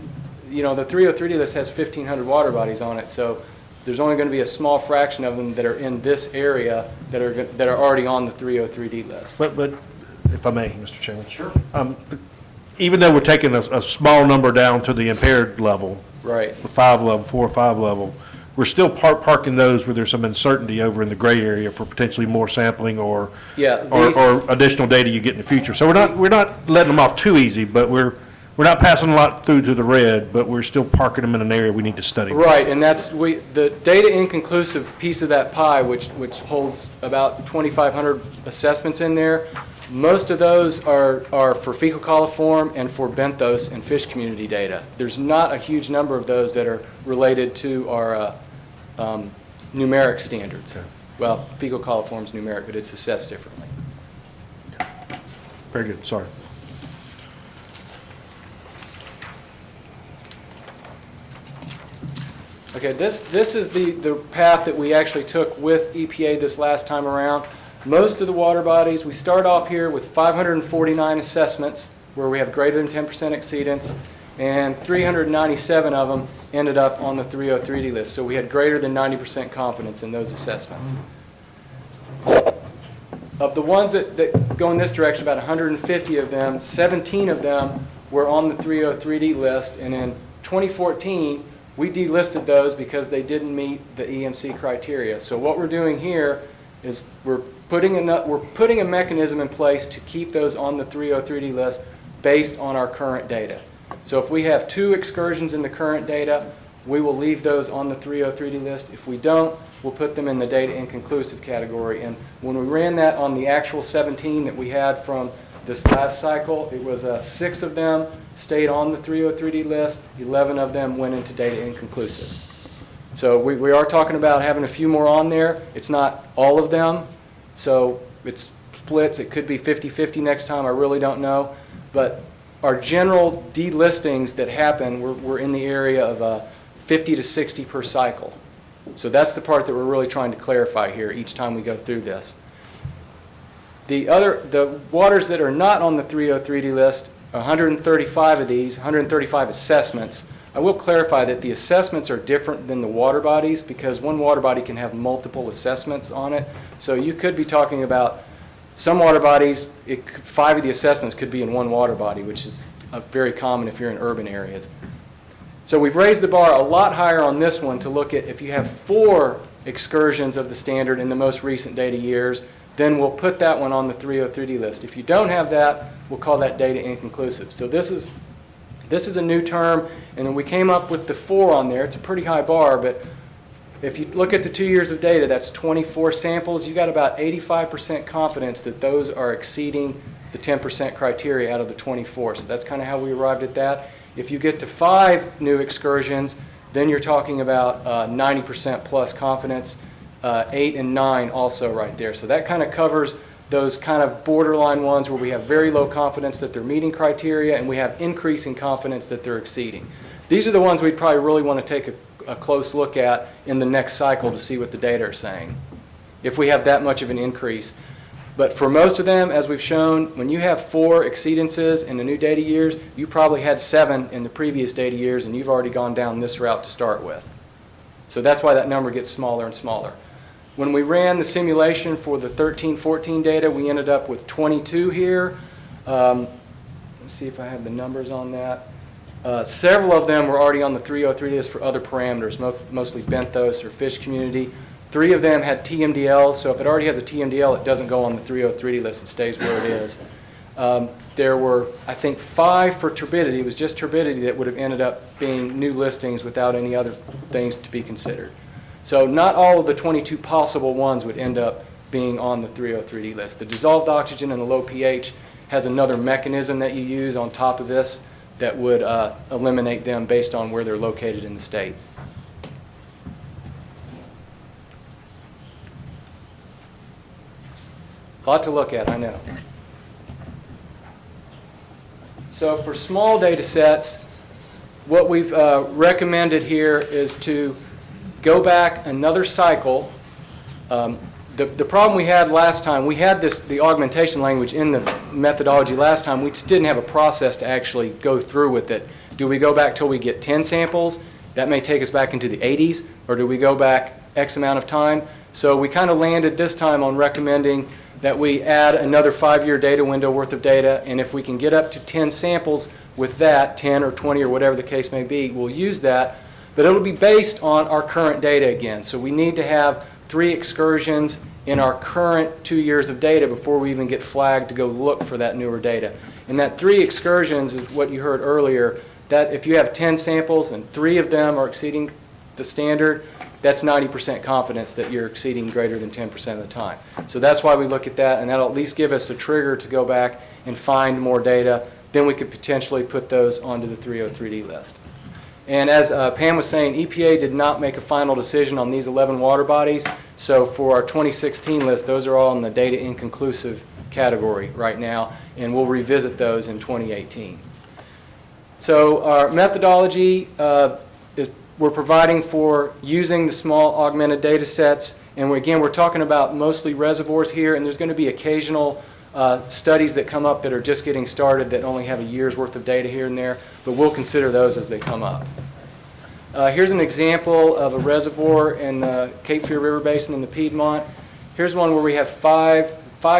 H: you know, the 303D list has 1,500 water bodies on it, so there's only going to be a small fraction of them that are in this area that are already on the 303D list.
G: But if I may, Mr. Chairman. Sure. Even though we're taking a small number down to the impaired level,
H: Right.
G: the 4 or 5 level, we're still parking those where there's some uncertainty over in the gray area for potentially more sampling or additional data you get in the future. So we're not letting them off too easy, but we're not passing a lot through to the red, but we're still parking them in an area we need to study.
H: Right, and that's the data inconclusive piece of that pie, which holds about 2,500 assessments in there. Most of those are for fecal coliform and for benthos and fish community data. There's not a huge number of those that are related to our numeric standards.
G: Okay.
H: Well, fecal coliform's numeric, but it's assessed differently.
G: Very good, sorry.
H: Okay, this is the path that we actually took with EPA this last time around. Most of the water bodies, we start off here with 549 assessments where we have greater than 10% exceedance, and 397 of them ended up on the 303D list. So we had greater than 90% confidence in those assessments. Of the ones that go in this direction, about 150 of them, 17 of them were on the 303D list, and in 2014, we delisted those because they didn't meet the EMC criteria. So what we're doing here is we're putting a mechanism in place to keep those on the 303D list based on our current data. So if we have 2 excursions in the current data, we will leave those on the 303D list. If we don't, we'll put them in the data inconclusive category. And when we ran that on the actual 17 that we had from this last cycle, it was 6 of them stayed on the 303D list, 11 of them went into data inconclusive. So we are talking about having a few more on there. It's not all of them, so it's splits. It could be 50-50 next time, I really don't know. But our general delistings that happen, we're in the area of 50 to 60 per cycle. So that's the part that we're really trying to clarify here each time we go through this. The waters that are not on the 303D list, 135 of these, 135 assessments. I will clarify that the assessments are different than the water bodies because one water body can have multiple assessments on it. So you could be talking about some water bodies, 5 of the assessments could be in one water body, which is very common if you're in urban areas. So we've raised the bar a lot higher on this one to look at if you have 4 excursions of the standard in the most recent data years, then we'll put that one on the 303D list. If you don't have that, we'll call that data inconclusive. So this is a new term, and then we came up with the 4 on there. It's a pretty high bar, but if you look at the 2 years of data, that's 24 samples. You got about 85% confidence that those are exceeding the 10% criteria out of the 24. So that's kind of how we arrived at that. If you get to 5 new excursions, then you're talking about 90% plus confidence. 8 and 9 also right there. So that kind of covers those kind of borderline ones where we have very low confidence that they're meeting criteria and we have increasing confidence that they're exceeding. These are the ones we'd probably really want to take a close look at in the next cycle to see what the data are saying, if we have that much of an increase. But for most of them, as we've shown, when you have 4 exceedances in the new data years, you probably had 7 in the previous data years, and you've already gone down this route to start with. So that's why that number gets smaller and smaller. When we ran the simulation for the 13-14 data, we ended up with 22 here. Let's see if I have the numbers on that. Several of them were already on the 303 list for other parameters, mostly benthos or fish community. 3 of them had TMDLs, so if it already has a TMDL, it doesn't go on the 303 list. It stays where it is. There were, I think, 5 for turbidity. It was just turbidity that would have ended up being new listings without any other things to be considered. So not all of the 22 possible ones would end up being on the 303D list. The dissolved oxygen and the low pH has another mechanism that you use on top of this that would eliminate them based on where they're located in the state. A lot to look at, I know. So for small data sets, what we've recommended here is to go back another cycle. The problem we had last time, we had the augmentation language in the methodology last time. We just didn't have a process to actually go through with it. Do we go back till we get 10 samples? That may take us back into the 80s. Or do we go back X amount of time? So we kind of landed this time on recommending that we add another 5-year data window worth of data. And if we can get up to 10 samples with that, 10 or 20 or whatever the case may be, we'll use that. But it'll be based on our current data again. So we need to have 3 excursions in our current 2 years of data before we even get flagged to go look for that newer data. And that 3 excursions is what you heard earlier, that if you have 10 samples and 3 of them are exceeding the standard, that's 90% confidence that you're exceeding greater than 10% of the time. So that's why we look at that, and that'll at least give us a trigger to go back and find more data. Then we could potentially put those onto the 303D list. And as Pam was saying, EPA did not make a final decision on these 11 water bodies. So for our 2016 list, those are all in the data inconclusive category right now, and we'll revisit those in 2018. So our methodology is we're providing for using the small augmented data sets. And we're talking about mostly reservoirs here, and there's going to be occasional studies that come up that are just getting started that only have a year's worth of data here and there, but we'll consider those as they come up. Here's an example of a reservoir in the Cape Fear River Basin in the Piedmont. Here's one where we have five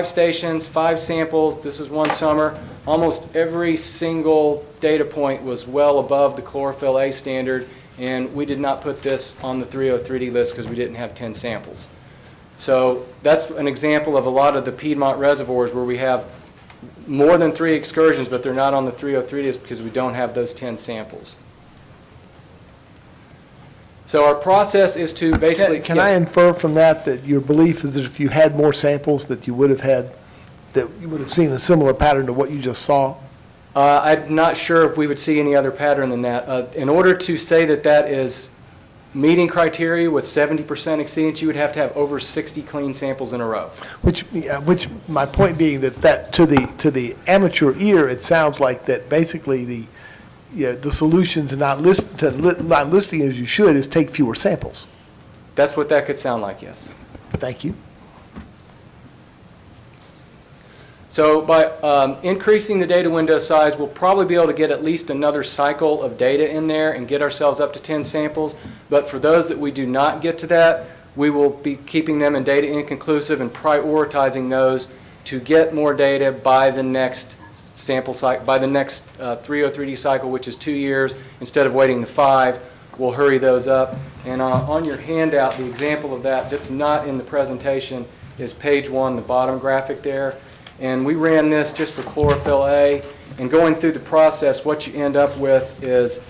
H: stations, 5 samples. This is one summer. Almost every single data point was well above the chlorophyll A standard, and we did not put this on the 303D list because we didn't have 10 samples. So that's an example of a lot of the Piedmont reservoirs where we have more than 3 excursions, but they're not on the 303 list because we don't have those 10 samples. So our process is to basically...
C: Can I infer from that that your belief is that if you had more samples that you would have seen a similar pattern to what you just saw?
H: I'm not sure if we would see any other pattern than that. In order to say that that is meeting criteria with 70% exceedance, you would have to have over 60 clean samples in a row.
C: Which my point being that to the amateur ear, it sounds like that basically the solution to not listing as you should is take fewer samples.
H: That's what that could sound like, yes.
C: Thank you.
H: So by increasing the data window size, we'll probably be able to get at least another cycle of data in there and get ourselves up to 10 samples. But for those that we do not get to that, we will be keeping them in data inconclusive and prioritizing those to get more data by the next sample cycle, by the next 303D cycle, which is 2 years, instead of waiting the 5, we'll hurry those up. And on your handout, the example of that that's not in the presentation is page 1, the bottom graphic there. And we ran this just for chlorophyll A. And going through the process, what you end up with is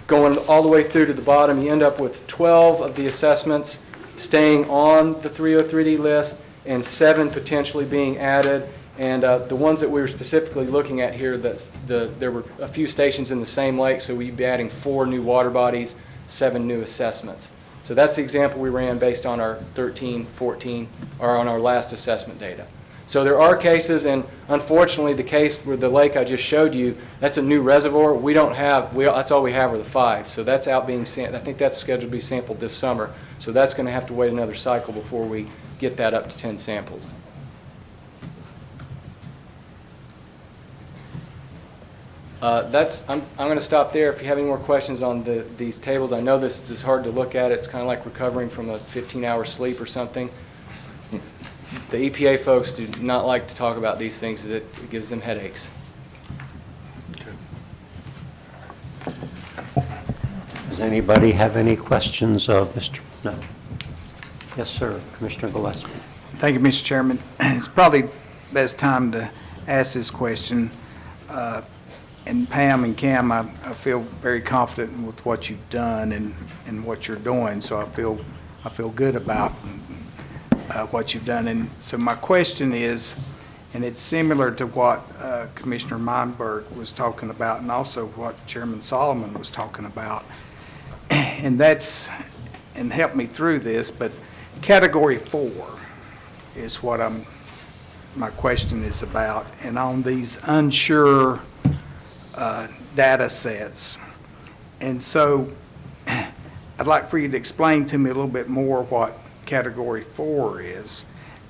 H: going all the way through to the bottom, you end up with 12 of the assessments staying on the 303D list and 7 potentially being added. And the ones that we were specifically looking at here, there were a few stations in the same lake, so we'd be adding 4 new water bodies, 7 new assessments. So that's the example we ran based on our 13, 14, or on our last assessment data. So there are cases, and unfortunately the case where the lake I just showed you, that's a new reservoir. We don't have, that's all we have are the 5. So that's out being, I think that's scheduled to be sampled this summer. So that's going to have to wait another cycle before we get that up to 10 samples. I'm going to stop there. If you have any more questions on these tables, I know this is hard to look at. It's kind of like recovering from a 15-hour sleep or something. The EPA folks do not like to talk about these things. It gives them headaches.
D: Does anybody have any questions of Mr. No? Yes, sir. Commissioner Gillespie.
J: Thank you, Mr. Chairman. It's probably best time to ask this question. And Pam and Cam, I feel very confident with what you've done and what you're doing, so I feel good about what you've done. And so my question is, and it's similar to what Commissioner Meinberg was talking about, and also what Chairman Solomon was talking about, and help me through this, but Category 4 is what my question is about, and on these unsure data sets. And so I'd like for you to explain to me a little bit more what Category 4 is.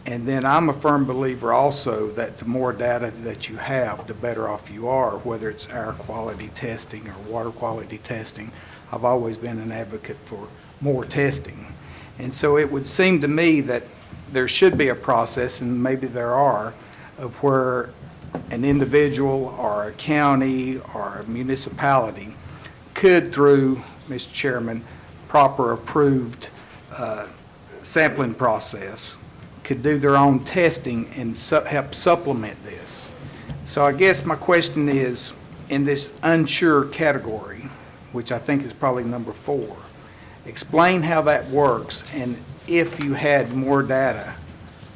J: And then I'm a firm believer also that the more data that you have, the better off you are, whether it's air quality testing or water quality testing. I've always been an advocate for more testing. And so it would seem to me that there should be a process, and maybe there are, of where an individual or a county or a municipality could, through, Mr. Chairman, proper approved sampling process, could do their own testing and help supplement this. So I guess my question is, in this unsure category, which I think is probably number 4, explain how that works, and if you had more data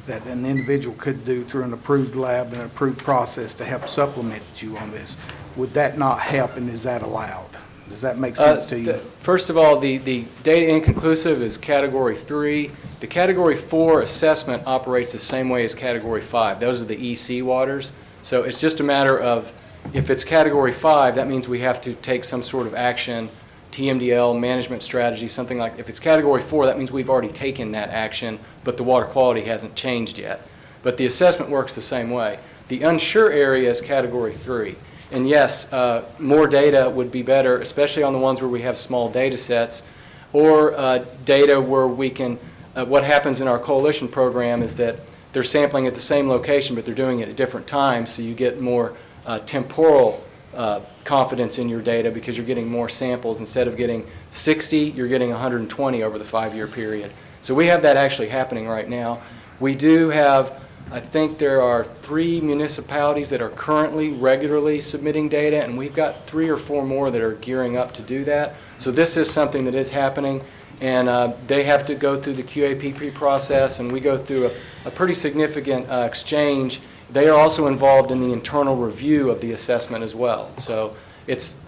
J: that an individual could do through an approved lab and an approved process to help supplement you on this, would that not help, and is that allowed? Does that make sense to you?
H: First of all, the data inconclusive is Category 3. The Category 4 assessment operates the same way as Category 5. Those are the EC waters. So it's just a matter of, if it's Category 5, that means we have to take some sort of action, TMDL, management strategy, something like. If it's Category 4, that means we've already taken that action, but the water quality hasn't changed yet. But the assessment works the same way. The unsure area is Category 3. And yes, more data would be better, especially on the ones where we have small data sets, or data where we can, what happens in our coalition program is that they're sampling at the same location, but they're doing it at different times, so you get more temporal confidence in your data because you're getting more samples. Instead of getting 60, you're getting 120 over the 5-year period. So we have that actually happening right now. We do have, I think there are 3 municipalities that are currently regularly submitting data, and we've got 3 or 4 more that are gearing up to do that. So this is something that is happening, and they have to go through the QAPP process, and we go through a pretty significant exchange. They are also involved in the internal review of the assessment as well. So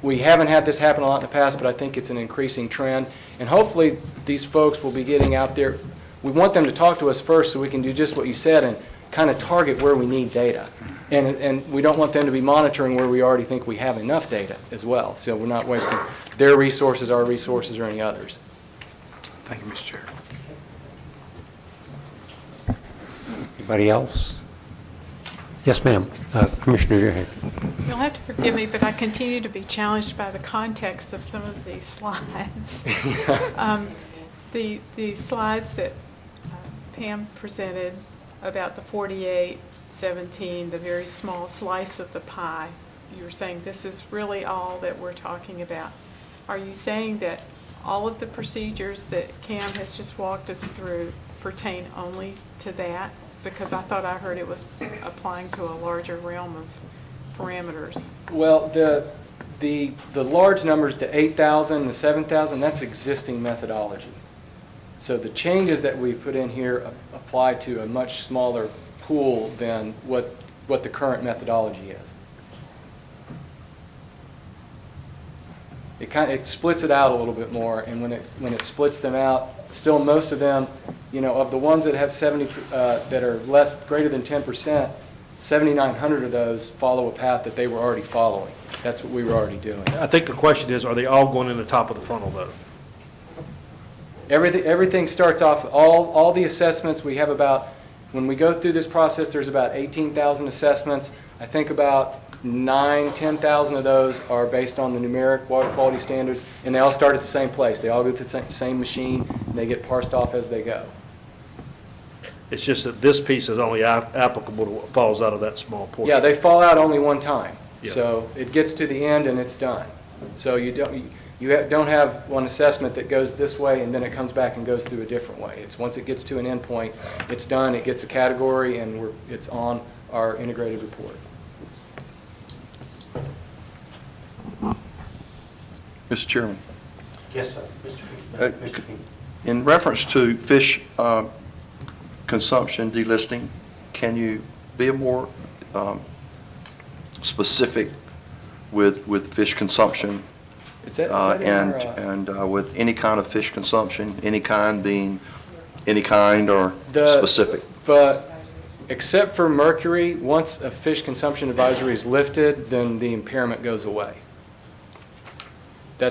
H: we haven't had this happen a lot in the past, but I think it's an increasing trend. And hopefully these folks will be getting out there. We want them to talk to us first so we can do just what you said and kind of target where we need data. And we don't want them to be monitoring where we already think we have enough data as well. So we're not wasting their resources, our resources, or any others.
J: Thank you, Mr. Chair.
D: Anybody else? Yes, ma'am. Commissioner Yearhead.
I: You'll have to forgive me, but I continue to be challenged by the context of some of these slides. The slides that Pam presented about the 48 17, the very small slice of the pie. You were saying this is really all that we're talking about. Are you saying that all of the procedures that Cam has just walked us through pertain only to that? Because I thought I heard it was applying to a larger realm of parameters.
H: Well, the large numbers, the 8,000, the 7,000, that's existing methodology. So the changes that we put in here apply to a much smaller pool than what the current methodology is. It splits it out a little bit more, and when it splits them out, still most of them, of the ones that have 70 that are greater than 10%, 7,900 of those follow a path that they were already following. That's what we were already doing.
G: I think the question is, are they all going in the top of the funnel, though?
H: Everything starts off, all the assessments, we have about, when we go through this process, there's about 18,000 assessments. I think about 10,000 of those are based on the numeric water quality standards, and they all start at the same place. They all go to the same machine, and they get parsed off as they go.
G: It's just that this piece is only applicable to what falls out of that small portion.
H: Yeah, they fall out only one time.
G: Yeah.
H: So it gets to the end and it's done. So you don't have one assessment that goes this way and then it comes back and goes through a different way. It's once it gets to an end point, it's done, it gets a category, and it's on our integrated report.
E: Mr. Chairman,
D: Yes, sir. Mr. King.
E: in reference to fish consumption delisting, can you be more specific with fish consumption?
H: Is that in our,
E: And with any kind of fish consumption, any kind being any kind or specific?
H: But except for Mercury, once a fish consumption advisory is lifted, then the impairment goes away. To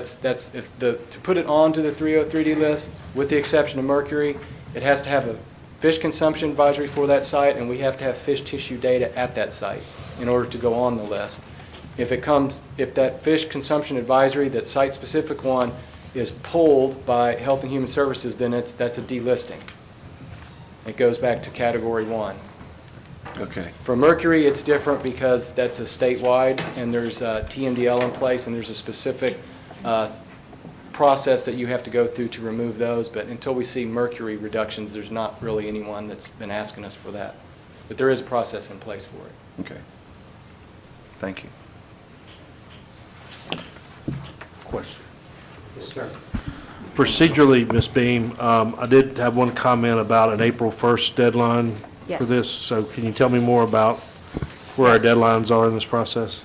H: put it onto the 303D list, with the exception of Mercury, it has to have a fish consumption advisory for that site, and we have to have fish tissue data at that site in order to go on the list. If that fish consumption advisory, that site-specific one, is pulled by Health and Human Services, then that's a delisting. It goes back to Category 1.
E: Okay.
H: For Mercury, it's different because that's a statewide, and there's a TMDL in place, and there's a specific process that you have to go through to remove those. But until we see Mercury reductions, there's not really anyone that's been asking us for that. But there is a process in place for it.
E: Okay. Thank you.
G: Question.
D: Yes, sir.
G: Procedurally, Ms. Beam, I did have one comment about an April 1st deadline for
F: Yes.
G: this. So can you tell me more about where our
F: Yes.
G: deadlines are in this process?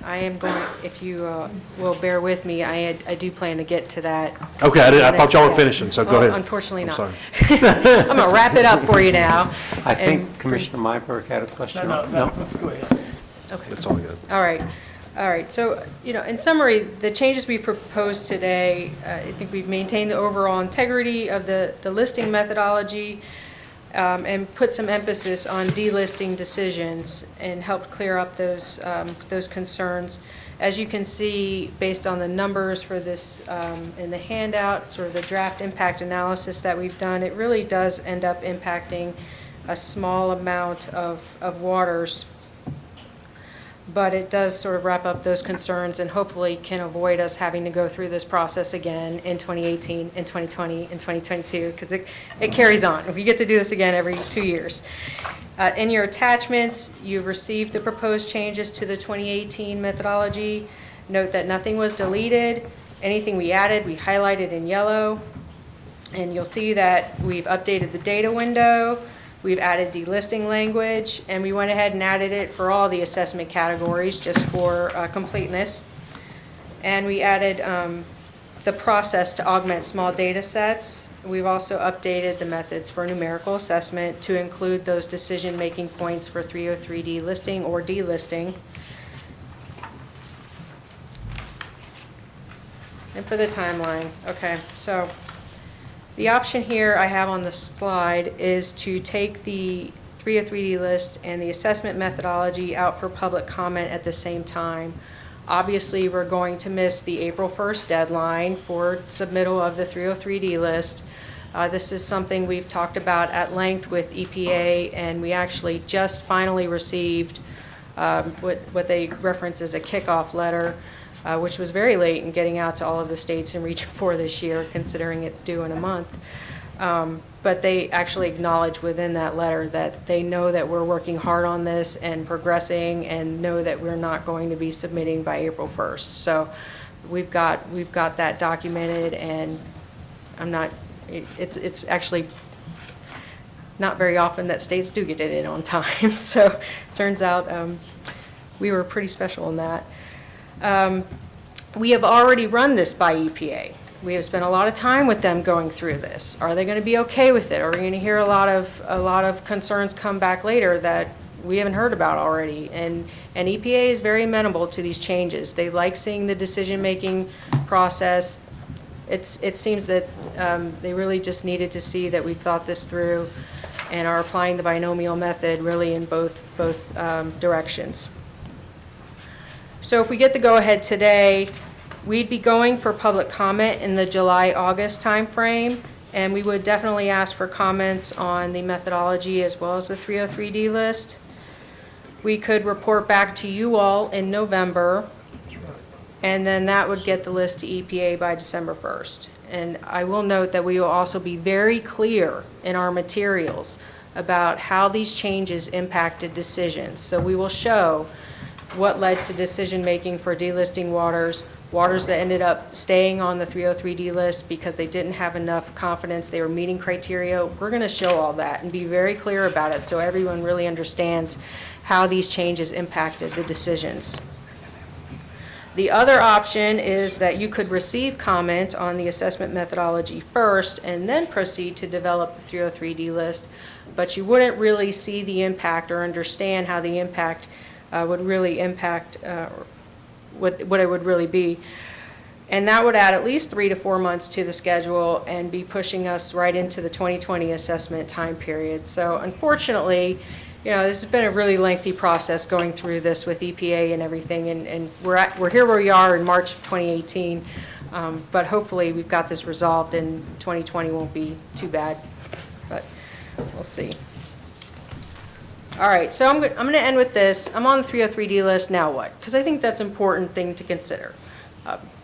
F: I am going, if you will bear with me, I do plan to get to that.
G: Okay, I thought y'all were finishing, so go
F: Well,
G: ahead.
F: unfortunately
G: I'm
F: not.
G: sorry.
F: I'm going to wrap it up for you now.
D: I think
F: And-
D: Commissioner Myberg had a question.
C: Let's go ahead.
F: Okay.
G: That's all good.
F: All right. So, in summary, the changes we proposed today, I think we've maintained the overall integrity of the listing methodology, and put some emphasis on delisting decisions and helped clear up those concerns. As you can see, based on the numbers for this in the handout, sort of the draft impact analysis that we've done, it really does end up impacting a small amount of waters. But it does sort of wrap up those concerns and hopefully can avoid us having to go through this process again in 2018, in 2020, in 2022, because it carries on. We get to do this again every 2 years. In your attachments, you've received the proposed changes to the 2018 methodology. Note that nothing was deleted. Anything we added, we highlighted in yellow. And you'll see that we've updated the data window. We've added delisting language, and we went ahead and added it for all the assessment categories, just for completeness. And we added the process to augment small data sets. We've also updated the methods for numerical assessment to include those decision-making points for 303D listing or delisting. And for the timeline, okay, so the option here I have on the slide is to take the 303D list and the assessment methodology out for public comment at the same time. Obviously, we're going to miss the April 1st deadline for submittal of the 303D list, This is something we've talked about at length with EPA, and we actually just finally received what they reference as a kickoff letter, which was very late in getting out to all of the states in Region 4 this year, considering it's due in a month. But they actually acknowledge within that letter that they know that we're working hard on this and progressing, and know that we're not going to be submitting by April 1st. So we've got that documented, and it's actually not very often that states do get it in on time. So turns out we were pretty special in that. We have already run this by EPA. We have spent a lot of time with them going through this. Are they going to be okay with it? Are we going to hear a lot of concerns come back later that we haven't heard about already? And EPA is very amenable to these changes. They like seeing the decision-making process. It seems that they really just needed to see that we've thought this through and are applying the binomial method really in both directions. So if we get the go-ahead today, we'd be going for public comment in the July-August timeframe, and we would definitely ask for comments on the methodology as well as the 303D list. We could report back to you all in November, and then that would get the list to EPA by December 1st. And I will note that we will also be very clear in our materials about how these changes impacted decisions. So we will show what led to decision-making for delisting waters that ended up staying on the 303D list because they didn't have enough confidence they were meeting criteria. We're going to show all that and be very clear about it so everyone really understands how these changes impacted the decisions. The other option is that you could receive comment on the assessment methodology first and then proceed to develop the 303D list, but you wouldn't really see the impact or understand how the impact would really impact what it would really be. And that would add at least 3 to 4 months to the schedule and be pushing us right into the 2020 assessment time period. So unfortunately, this has been a really lengthy process going through this with EPA and everything, and we're here where we are in March of 2018, but hopefully we've got this resolved and 2020 won't be too bad, but we'll see. All right, so I'm going to end with this. I'm on the 303D list, now what? Because I think that's an important thing to consider.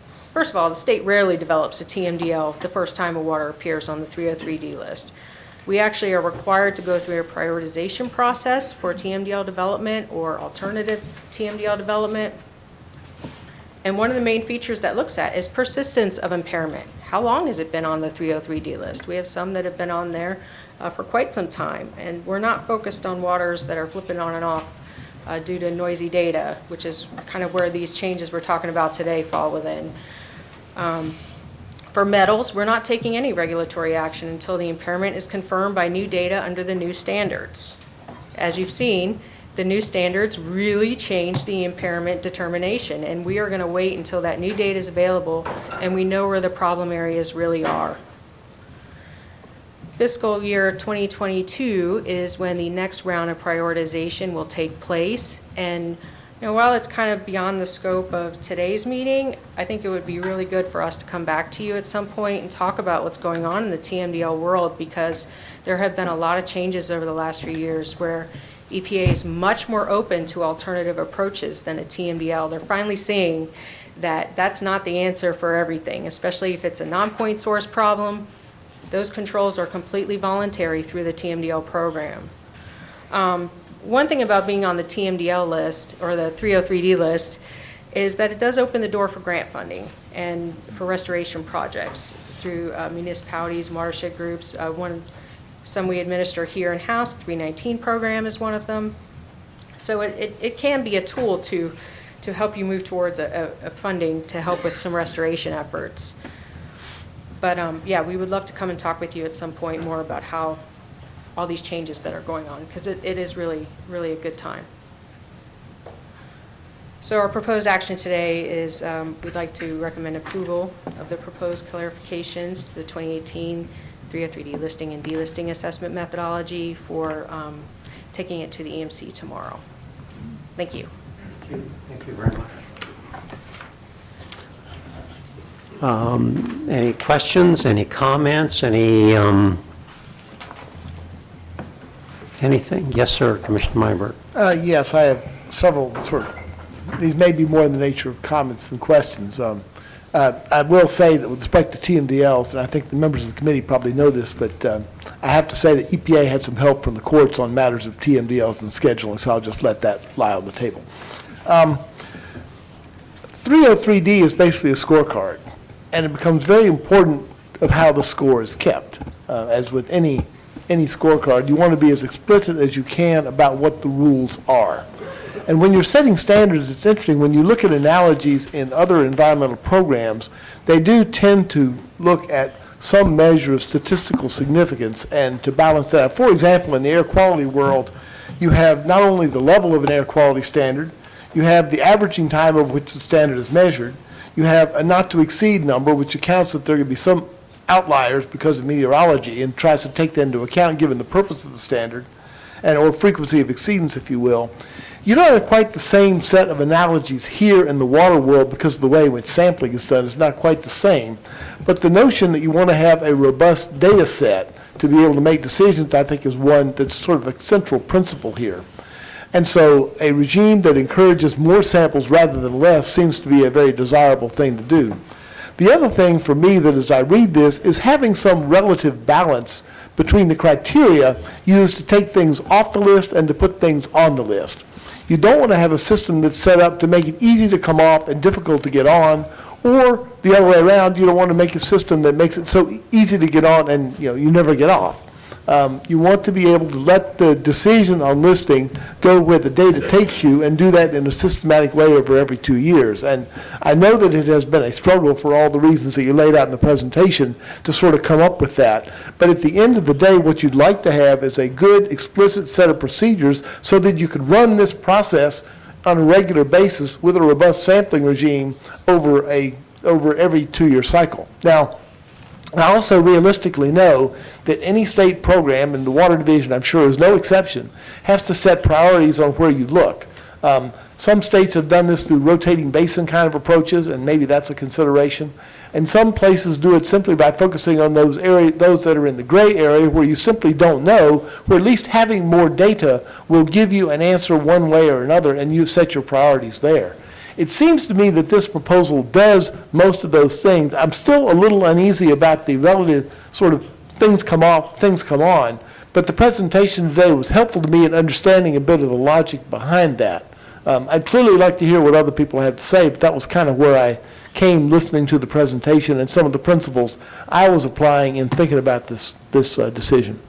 F: First of all, the state rarely develops a TMDL the first time a water appears on the 303D list. We actually are required to go through a prioritization process for TMDL development or alternative TMDL development. And one of the main features that looks at is persistence of impairment. How long has it been on the 303D list? We have some that have been on there for quite some time, and we're not focused on waters that are flipping on and off due to noisy data, which is kind of where these changes we're talking about today fall within. For metals, we're not taking any regulatory action until the impairment is confirmed by new data under the new standards. As you've seen, the new standards really change the impairment determination, and we are going to wait until that new data is available and we know where the problem areas really are. Fiscal year 2022 is when the next round of prioritization will take place, and while it's kind of beyond the scope of today's meeting, I think it would be really good for us to come back to you at some point and talk about what's going on in the TMDL world, because there have been a lot of changes over the last few years where EPA is much more open to alternative approaches than a TMDL. They're finally seeing that that's not the answer for everything, especially if it's a non-point source problem. Those controls are completely voluntary through the TMDL program. One thing about being on the TMDL list, or the 303D list, is that it does open the door for grant funding and for restoration projects through municipalities, watershed groups. Some we administer here in-house, 319 program is one of them. So it can be a tool to help you move towards a funding to help with some restoration efforts. But yeah, we would love to come and talk with you at some point more about how all these changes that are going on, because it is really, really a good time. So our proposed action today is we'd like to recommend approval of the proposed clarifications to the 2018 303D listing and delisting assessment methodology for taking it to the EMC tomorrow. Thank you.
D: Thank you very much. Any questions, any comments, anything? Yes, sir, Commissioner Myberg.
C: Yes, I have several these may be more in the nature of comments than questions. I will say that with respect to TMDLs, and I think the members of the committee probably know this, but I have to say that EPA had some help from the courts on matters of TMDLs and scheduling, so I'll just let that lie on the table. 303D is basically a scorecard, and it becomes very important of how the score is kept. As with any scorecard, you want to be as explicit as you can about what the rules are. And when you're setting standards, it's interesting, when you look at analogies in other environmental programs, they do tend to look at some measure of statistical significance and to balance that. For example, in the air quality world, you have not only the level of an air quality standard, you have the averaging time over which the standard is measured, you have a not to exceed number, which accounts that there could be some outliers because of meteorology and tries to take that into account given the purpose of the standard, and or frequency of exceedance, if you will. You don't have quite the same set of analogies here in the water world because of the way in which sampling is done is not quite the same. But the notion that you want to have a robust data set to be able to make decisions, I think, is one that's sort of a central principle here. And so a regime that encourages more samples rather than less seems to be a very desirable thing to do. The other thing for me that as I read this is having some relative balance between the criteria used to take things off the list and to put things on the list. You don't want to have a system that's set up to make it easy to come off and difficult to get on, or the other way around, you don't want to make a system that makes it so easy to get on and you never get off. You want to be able to let the decision on listing go where the data takes you and do that in a systematic way over every 2 years. And I know that it has been a struggle for all the reasons that you laid out in the presentation to sort of come up with that. But at the end of the day, what you'd like to have is a good, explicit set of procedures so that you could run this process on a regular basis with a robust sampling regime over every 2-year cycle. Now, I also realistically know that any state program, and the Water Division, I'm sure, is no exception, has to set priorities on where you look. Some states have done this through rotating basin kind of approaches, and maybe that's a consideration. And some places do it simply by focusing on those that are in the gray area where you simply don't know, where at least having more data will give you an answer one way or another, and you set your priorities there. It seems to me that this proposal does most of those things. I'm still a little uneasy about the relative sort of things come off, things come on, but the presentation today was helpful to me in understanding a bit of the logic behind that. I'd clearly like to hear what other people have to say, but that was kind of where I came listening to the presentation and some of the principles I was applying in thinking about this decision.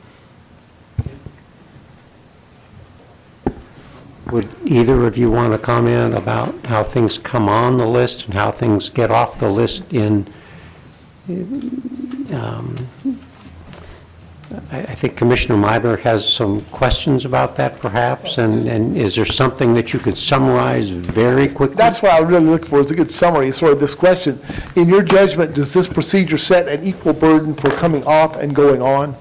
D: Would either of you want to comment about how things come on the list and how things get off the list I think Commissioner Myberg has some questions about that perhaps, and is there something that you could summarize very quickly?
C: That's what I really look for, is a good summary, sort of this question. In your judgment, does this procedure set an equal burden for coming off and going on?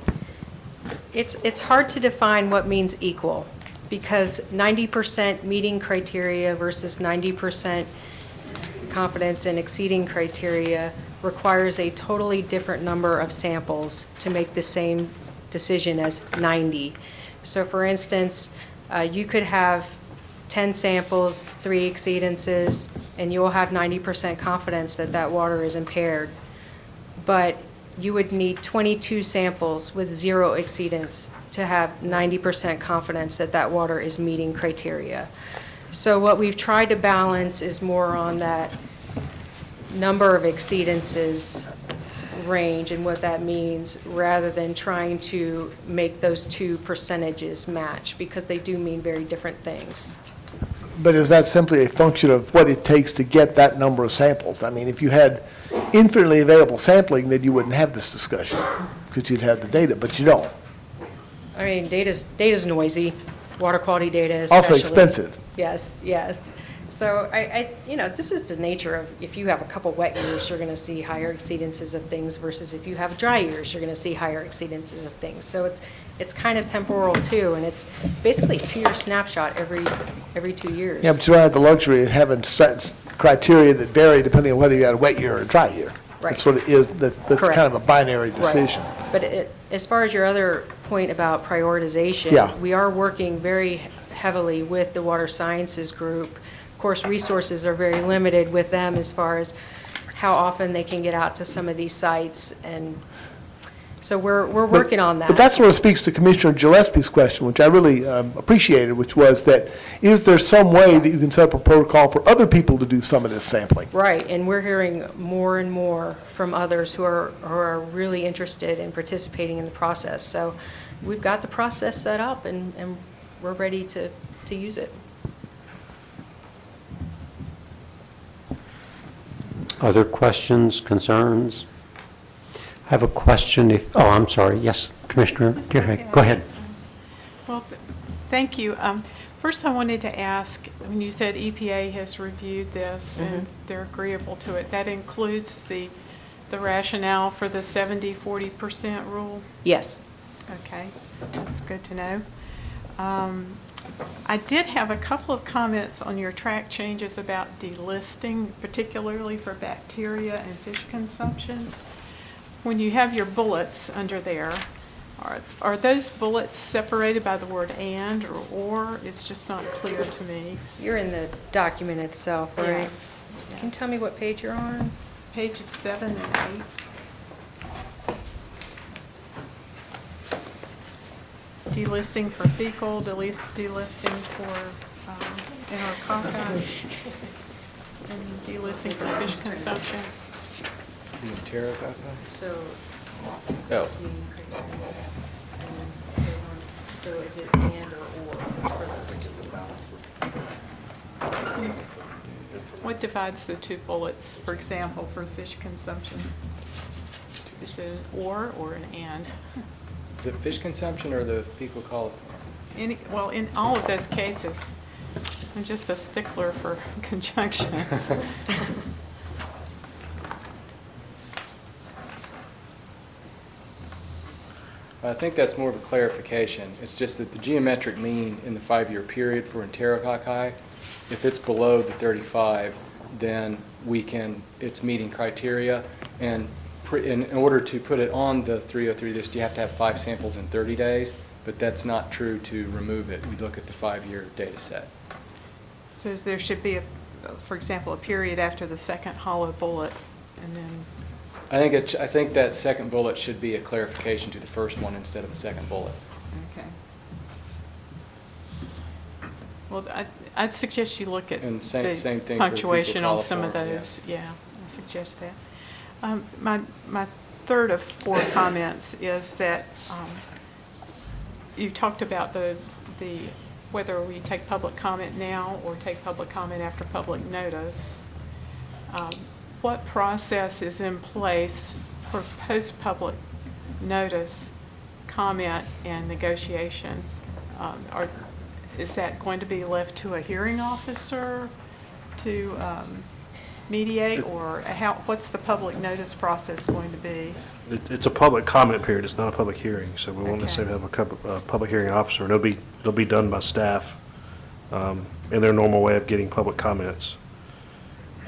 F: It's hard to define what means equal, because 90% meeting criteria versus 90% confidence and exceeding criteria requires a totally different number of samples to make the same decision as 90. So for instance, you could have 10 samples, 3 exceedances, and you will have 90% confidence that that water is impaired. But you would need 22 samples with 0 exceedance to have 90% confidence that that water is meeting criteria. So what we've tried to balance is more on that number of exceedances range and what that means, rather than trying to make those 2 percentages match, because they do mean very different things.
C: But is that simply a function of what it takes to get that number of samples? I mean, if you had infinitely available sampling, then you wouldn't have this discussion, because you'd have the data, but you don't.
F: I mean, data's noisy. Water quality data is
C: Also expensive.
F: Yes, yes. So this is the nature of, if you have a couple wet years, you're going to see higher exceedances of things versus if you have dry years, you're going to see higher exceedances of things. So it's kind of temporal too, and it's basically a 2-year snapshot every 2 years.
C: Yeah, but you don't have the luxury of having criteria that vary depending on whether you had a wet year or a dry year.
F: Right.
C: That's what it is, that's
F: Correct.
C: kind of a binary
F: Right.
C: decision.
F: But as far as your other point about prioritization,
C: Yeah.
F: we are working very heavily with the Water Sciences group. Of course, resources are very limited with them as far as how often they can get out to some of these sites, and so we're working on that.
C: But that sort of speaks to Commissioner Gillespie's question, which I really appreciated, which was that, is there some way that you can set up a protocol for other people to do some of this sampling?
F: Right, and we're hearing more and more from others who are really interested in participating in the process. So we've got the process set up, and we're ready to use it.
D: Other questions, concerns? I have a question. I'm sorry. Yes, Commissioner, go ahead.
I: Well, thank you. First, I wanted to ask, when you said EPA has reviewed this and they're agreeable to it, that includes the rationale for the 70-40% rule?
F: Yes.
I: Okay, that's good to know. I did have a couple of comments on your track changes about delisting, particularly for bacteria and fish consumption. When you have your bullets under there, are those bullets separated by the word and or? It's just not clear to me.
F: You're in the document itself, right?
I: Yes.
F: Can you tell me what page you're on?
I: Pages 7 and 8. Delisting for fecal, delisting for enterococci, and delisting for fish consumption.
F: So.
H: Oh.
F: it's meeting criteria, and then goes on. So is it and or for those?
I: What divides the two bullets, for example, for fish consumption? Is it an or an and?
H: Is it fish consumption or the fecal coliform?
I: Well, in all of those cases, I'm just a stickler for conjunctions.
H: I think that's more of a clarification. It's just that the geometric mean in the 5-year period for enterococci, if it's below the 35, then it's meeting criteria. And in order to put it on the 303 list, you have to have 5 samples in 30 days, but that's not true to remove it. We look at the 5-year data set.
I: So there should be, for example, a period after the second hollow bullet, and then...
H: I think that second bullet should be a clarification to the first one instead of the second bullet.
I: Okay. Well, I'd suggest you look at
H: And same thing for
I: the punctuation on some of
H: fecal
I: those. Yeah, I suggest that. My third of 4 comments is that you talked about the whether we take public comment now or take public comment after public notice. What process is in place for post-public notice, comment, and negotiation? Is that going to be left to a hearing officer to mediate, or what's the public notice process going to be?
G: It's a public comment period, it's not a public hearing, so we won't
I: Okay.
G: necessarily have a public hearing officer. And they'll be done by staff in their normal way of getting public comments.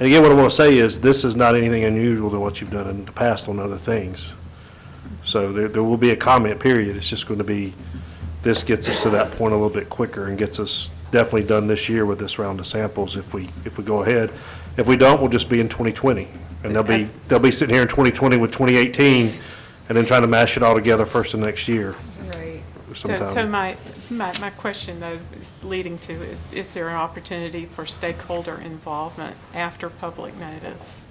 G: And again, what I want to say is, this is not anything unusual to what you've done in the past on other things. So there will be a comment period, it's just going to be, this gets us to that point a little bit quicker and gets us definitely done this year with this round of samples if we go ahead. If we don't, we'll just be in 2020. And they'll be sitting here in 2020 with 2018 and then trying to mash it all together first of next year.
F: Right.
G: sometime.
I: So my question, though, is leading to, is there an opportunity for stakeholder involvement after public notice?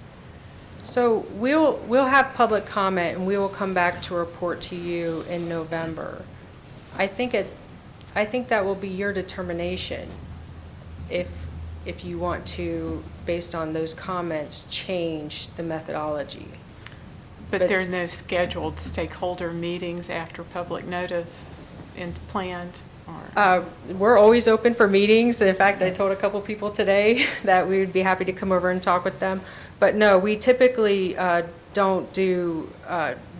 F: So we'll have public comment, and we will come back to report to you in November. I think that will be your determination if you want to, based on those comments, change the methodology.
I: But there are no scheduled stakeholder meetings after public notice planned? Or?
F: We're always open for meetings. In fact, I told a couple people today that we would be happy to come over and talk with them. But no, we typically don't do,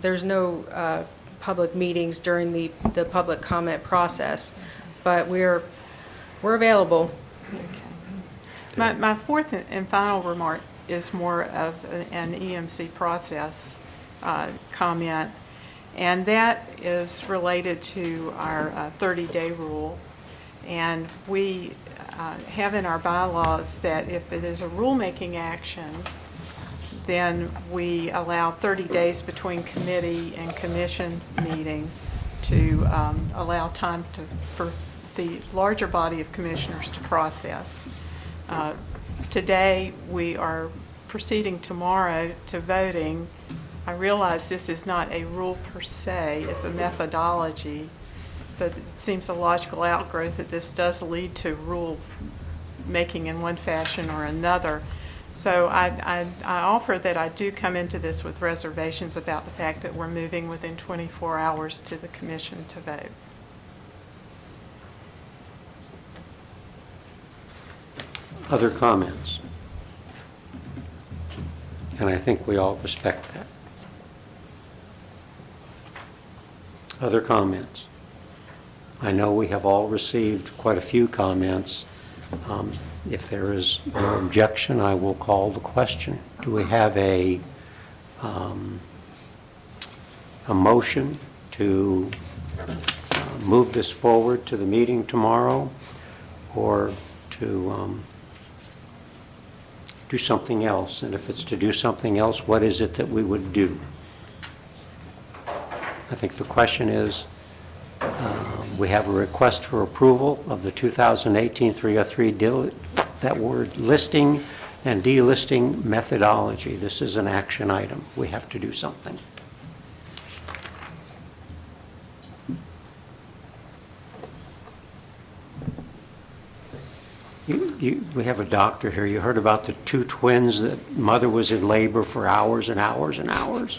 F: there's no public meetings during the public comment process, but we're available.
I: My fourth and final remark is more of an EMC process comment, and that is related to our 30-day rule. And we have in our bylaws that if it is a rulemaking action, then we allow 30 days between committee and commission meeting to allow time for the larger body of commissioners to process. Today, we are proceeding tomorrow to voting. I realize this is not a rule per se, it's a methodology, but it seems a logical outgrowth that this does lead to rule making in one fashion or another. So I offer that I do come into this with reservations about the fact that we're moving within 24 hours to the commission to vote.
D: Other comments? And I think we all respect that. Other comments? I know we have all received quite a few comments. If there is no objection, I will call the question. Do we have a motion to move this forward to the meeting tomorrow, or to do something else? And if it's to do something else, what is it that we would do? I think the question is, we have a request for approval of the 2018-303 that word listing and delisting methodology. This is an action item. We have to do something. We have a doctor here. You heard about the two twins that mother was in labor for hours and hours and hours.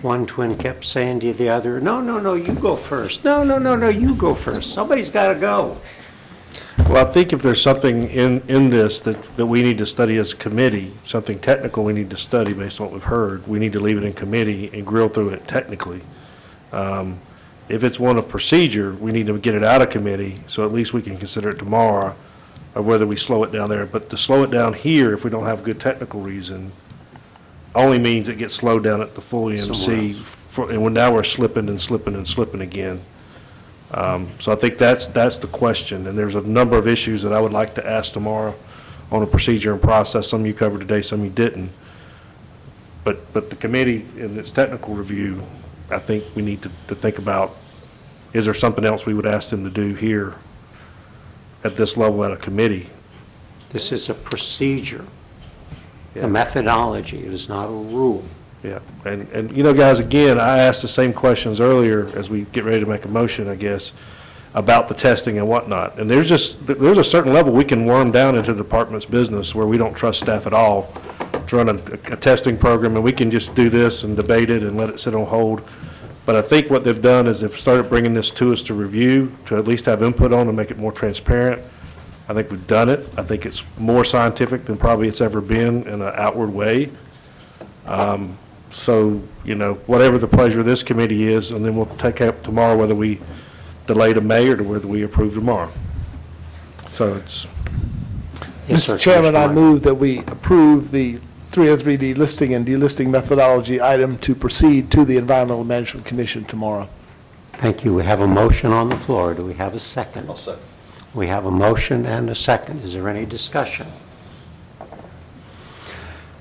D: One twin kept saying to the other, no, no, no, you go first. No, no, no, no, you go first. Somebody's got to go.
G: Well, I think if there's something in this that we need to study as a committee, something technical we need to study based on what we've heard, we need to leave it in committee and grill through it technically. If it's one of procedure, we need to get it out of committee, so at least we can consider it tomorrow, of whether we slow it down there. But to slow it down here, if we don't have good technical reason, only means it gets slowed down at the full EMC, and now we're slipping and slipping and slipping again. So I think that's the question, and there's a number of issues that I would like to ask tomorrow on a procedure and process. Some you covered today, some you didn't. But the committee in its technical review, I think we need to think about, is there something else we would ask them to do here at this level at a committee?
D: This is a procedure, a methodology. It is not a rule.
G: Yeah, and you know, guys, again, I asked the same questions earlier as we get ready to make a motion, I guess, about the testing and whatnot. And there's a certain level we can worm down into the department's business where we don't trust staff at all to run a testing program, and we can just do this and debate it and let it sit on hold. But I think what they've done is they've started bringing this to us to review, to at least have input on and make it more transparent. I think we've done it. I think it's more scientific than probably it's ever been in an outward way. So, you know, whatever the pleasure of this committee is, and then we'll take up tomorrow whether we delay to May or to whether we approve tomorrow. So it's.
D: Yes, sir,
C: Mr. Chairman, I
D: Commissioner
C: move that we approve the 303D listing and delisting methodology item to proceed to the Environmental Management Commission tomorrow.
D: Thank you. We have a motion on the floor. Do we have a second?
E: I'll second.
D: We have a motion and a second. Is there any discussion?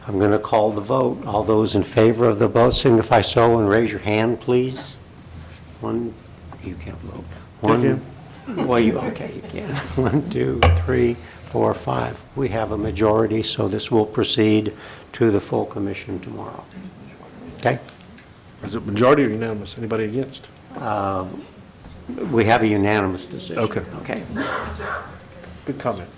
D: I'm going to call the vote. All those in favor of the vote signify so and raise your hand, please. One, you can't vote. One, well, you, okay, you can. 1, 2, 3, 4, 5. We have a majority, so this will proceed to the full commission tomorrow. Okay?
G: Is it majority or unanimous? Anybody against?
D: We have a unanimous decision.
G: Okay.
D: Okay.
G: Good comment.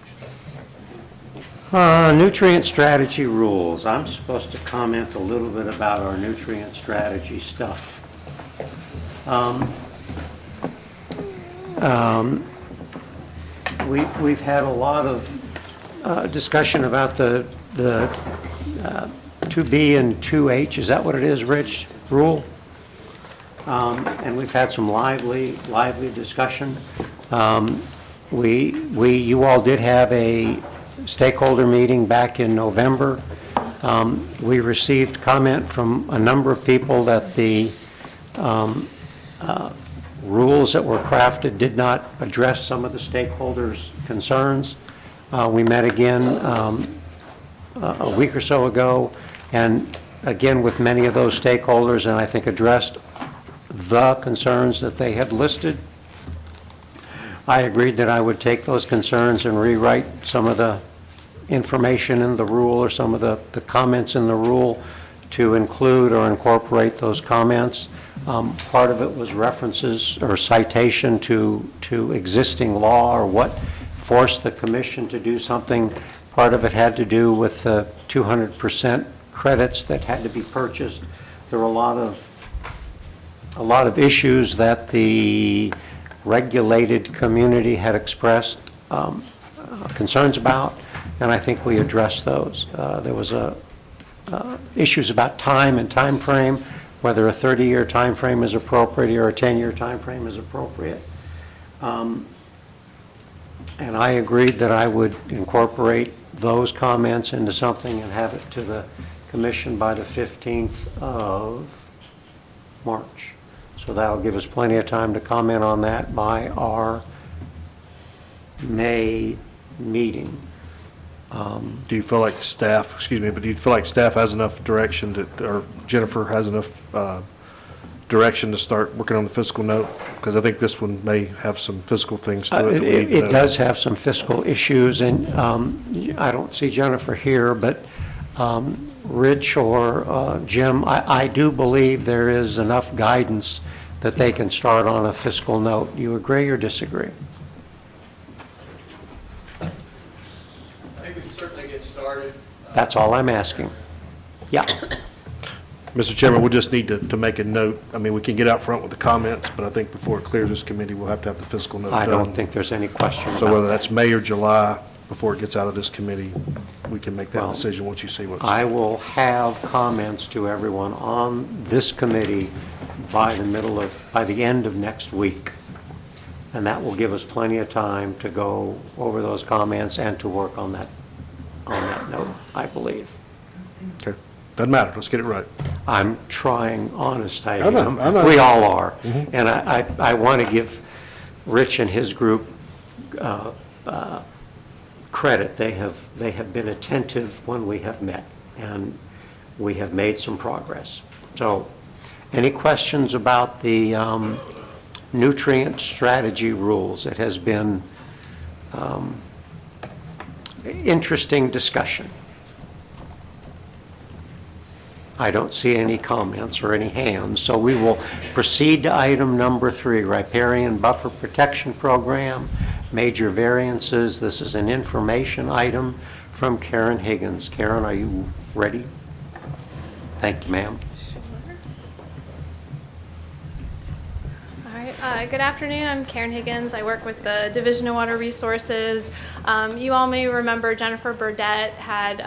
D: Nutrient strategy rules. I'm supposed to comment a little bit about our nutrient strategy stuff. We've had a lot of discussion about the 2B and 2H. Is that what it is, Rich? Rule? And we've had some lively discussion. You all did have a stakeholder meeting back in November. We received comment from a number of people that the rules that were crafted did not address some of the stakeholders' concerns. We met again a week or so ago, and again with many of those stakeholders, and I think addressed the concerns that they had listed. I agreed that I would take those concerns and rewrite some of the information in the rule or some of the comments in the rule to include or incorporate those comments. Part of it was references or citation to existing law or what forced the commission to do something. Part of it had to do with the 200% credits that had to be purchased. There were a lot of issues that the regulated community had expressed concerns about, and I think we addressed those. There was issues about time and time frame, whether a 30-year time frame is appropriate or a 10-year time frame is appropriate. And I agreed that I would incorporate those comments into something and have it to the commission by the 15th of March. So that'll give us plenty of time to comment on that by our May meeting.
G: Do you feel like staff, excuse me, but do you feel like staff has enough direction or Jennifer has enough direction to start working on the fiscal note? Because I think this one may have some fiscal things to it.
D: It does have some fiscal issues, and I don't see Jennifer here, but Rich or Jim, I do believe there is enough guidance that they can start on a fiscal note. You agree or disagree?
H: I think we can certainly get started.
D: That's all I'm asking. Yeah.
G: Mr. Chairman, we'll just need to make a note. I mean, we can get out front with the comments, but I think before it clears this committee, we'll have to have the fiscal note done.
D: I don't think there's any question
G: So
D: about
G: whether
D: that.
G: that's May or July, before it gets out of this committee, we can make that
D: Well,
G: decision once you see what's.
D: I will have comments to everyone on this committee by the end of next week. And that will give us plenty of time to go over those comments and to work on that note, I believe.
G: Okay, doesn't matter, let's get it right.
D: I'm trying, honest I
G: I know,
D: am.
G: I know.
D: We all are.
G: Mhm.
D: And I want to give Rich and his group credit. They have been attentive when we have met, and we have made some progress. So, any questions about the nutrient strategy rules? It has been interesting discussion. I don't see any comments or any hands, so we will proceed to item number 3, Riparian Buffer Protection Program, Major Variances. This is an information item from Karen Higgins. Karen, are you ready? Thank you, ma'am.
K: Good afternoon. I'm Karen Higgins. I work with the Division of Water Resources. You all may remember Jennifer Burdett had